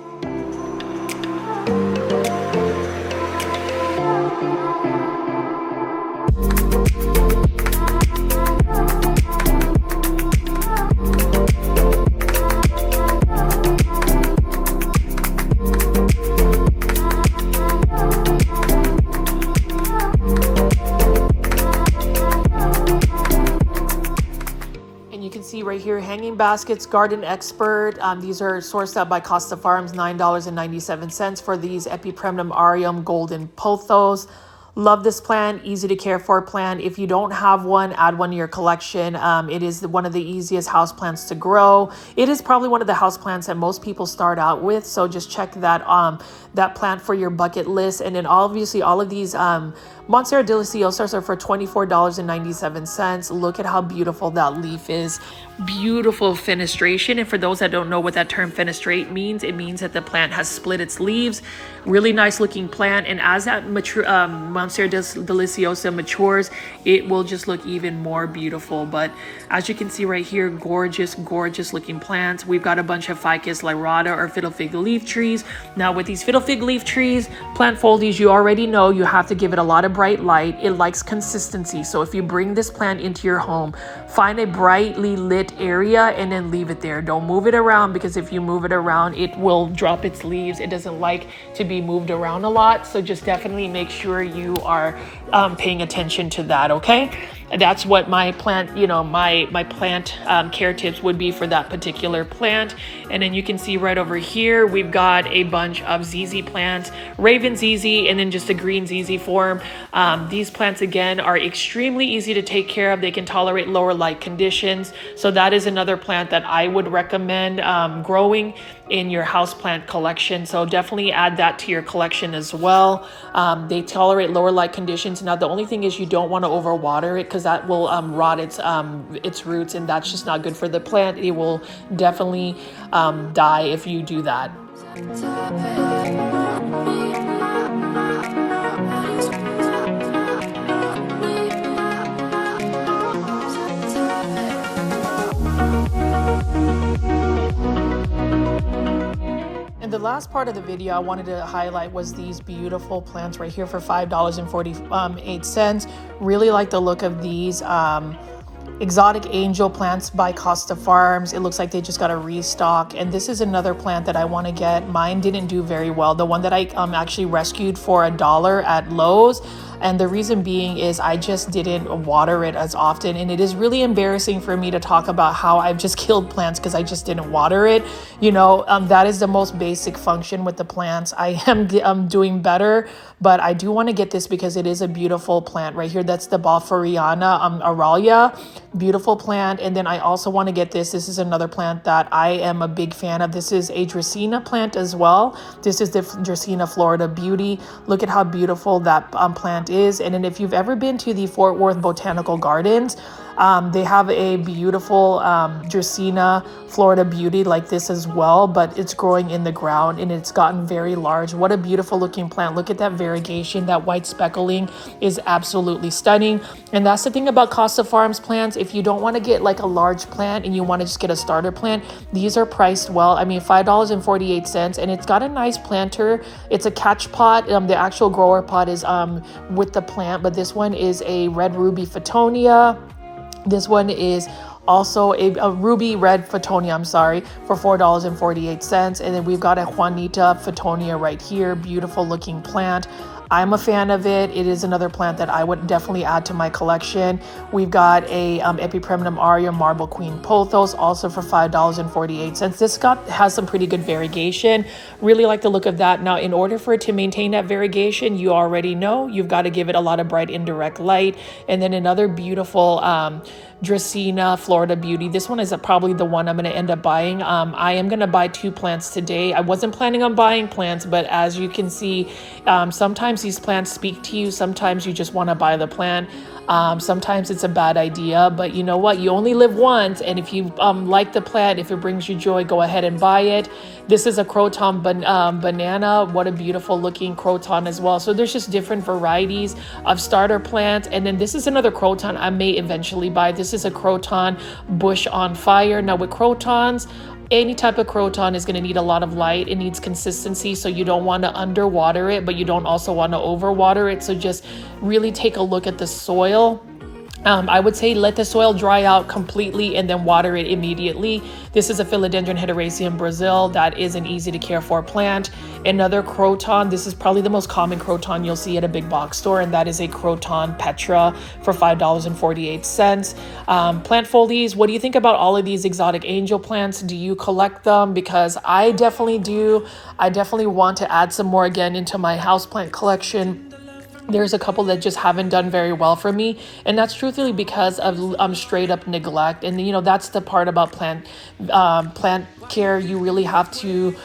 Right here, hanging baskets, Garden Expert. These are sourced out by Costa Farms, $9.97 for these Epipremnum aureum golden pothos. Love this plant, easy to care for plant. If you don't have one, add one to your collection. It is one of the easiest house plants to grow. It is probably one of the house plants that most people start out with. So just check that that plant for your bucket list. And then obviously all of these Monstera deliciosas are for $24.97. Look at how beautiful that leaf is. Beautiful fenestration. And for those that don't know what that term fenestrate means, it means that the plant has split its leaves. Really nice looking plant. And as that Monstera deliciosa matures, it will just look even more beautiful. But as you can see right here, gorgeous, gorgeous looking plants. We've got a bunch of Ficus lyrata or fiddle fig leaf trees. Now with these fiddle fig leaf trees, plant foliage, you already know you have to give it a lot of bright light. It likes consistency. So if you bring this plant into your home, find a brightly lit area and then leave it there. Don't move it around, because if you move it around, it will drop its leaves. It doesn't like to be moved around a lot. So just definitely make sure you are paying attention to that, okay? That's what my plant, my plant care tips would be for that particular plant. And then you can see right over here, we've got a bunch of ZZ plants, Raven ZZ, and then just a green ZZ form. These plants, again, are extremely easy to take care of. They can tolerate lower light conditions. So that is another plant that I would recommend growing in your houseplant collection. So definitely add that to your collection as well. They tolerate lower light conditions. Now, the only thing is you don't want to overwater it, because that will rot its roots, and that's just not good for the plant. It will definitely die if you do that. And the last part of the video I wanted to highlight was these beautiful plants right here for $5.48. Really like the look of these exotic angel plants by Costa Farms. It looks like they just got a restock. And this is another plant that I want to get. Mine didn't do very well. The one that I actually rescued for $1 at Lowe's. And the reason being is I just didn't water it as often. And it is really embarrassing for me to talk about how I've just killed plants because I just didn't water it. That is the most basic function with the plants. I am doing better, but I do want to get this because it is a beautiful plant right here. That's the Balfouriana Aralia. Beautiful plant. And then I also want to get this. This is another plant that I am a big fan of. This is a Dracaena plant as well. This is the Dracaena Florida Beauty. Look at how beautiful that plant is. And then if you've ever been to the Fort Worth Botanical Gardens, they have a beautiful Dracaena Florida Beauty like this as well, but it's growing in the ground and it's gotten very large. What a beautiful looking plant. Look at that variegation. That white speckling is absolutely stunning. And that's the thing about Costa Farms plants. If you don't want to get like a large plant and you want to just get a starter plant, these are priced well. I mean, $5.48, and it's got a nice planter. It's a catch pot. The actual grower pot is with the plant, but this one is a red ruby Fittonia. This one is also a ruby red Fittonia, for $4.48. And then we've got a Juanita Fittonia right here. Beautiful looking plant. I'm a fan of it. It is another plant that I would definitely add to my collection. We've got a Epipremnum aureum Marble Queen Pothos, also for $5.48. This has some pretty good variegation. Really like the look of that. Now, in order for it to maintain that variegation, you already know you've got to give it a lot of bright indirect light. And then another beautiful Dracaena Florida Beauty. This one is probably the one I'm going to end up buying. I am going to buy 2 plants today. I wasn't planning on buying plants, but as you can see, sometimes these plants speak to you. Sometimes you just want to buy the plant. Sometimes it's a bad idea, but you know what? You only live once, and if you like the plant, if it brings you joy, go ahead and buy it. This is a croton banana. What a beautiful looking croton as well. So there's just different varieties of starter plants. And then this is another croton I may eventually buy. This is a croton bush on fire. Now with crotons, any type of croton is going to need a lot of light. It needs consistency, so you don't want to underwater it, but you don't also want to overwater it. So just really take a look at the soil. I would say let the soil dry out completely and then water it immediately. This is a Philodendron hederaceum Brazil. That is an easy to care for plant. Another croton, this is probably the most common croton you'll see at a big box store, and that is a croton petra for $5.48. Plant folies, what do you think about all of these exotic angel plants? Do you collect them? Because I definitely do. I definitely want to add some more again into my houseplant collection. There's a couple that just haven't done very well for me, and that's truthfully because of straight up neglect. And you know, that's the part about plant care. You really have to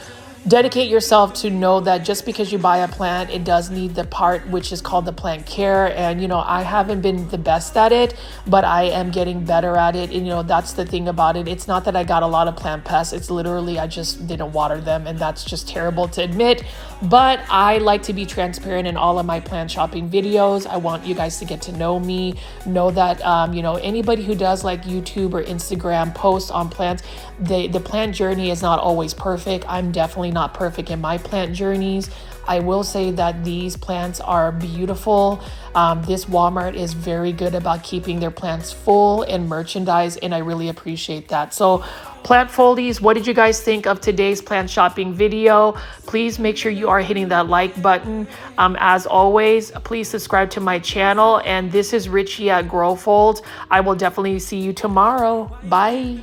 dedicate yourself to know that just because you buy a plant, it does need the part which is called the plant care. And you know, I haven't been the best at it, but I am getting better at it. And you know, that's the thing about it. It's not that I got a lot of plant pests. It's literally I just didn't water them, and that's just terrible to admit. But I like to be transparent in all of my plant shopping videos. I want you guys to get to know me, know that you know, anybody who does like YouTube or Instagram posts on plants, the plant journey is not always perfect. I'm definitely not perfect in my plant journeys. I will say that these plants are beautiful. This Walmart is very good about keeping their plants full and merchandise, and I really appreciate that. So plant folies, what did you guys think of today's plant shopping video? Please make sure you are hitting that like button. As always, please subscribe to my channel. And this is Richie at Growfold. I will definitely see you tomorrow. Bye.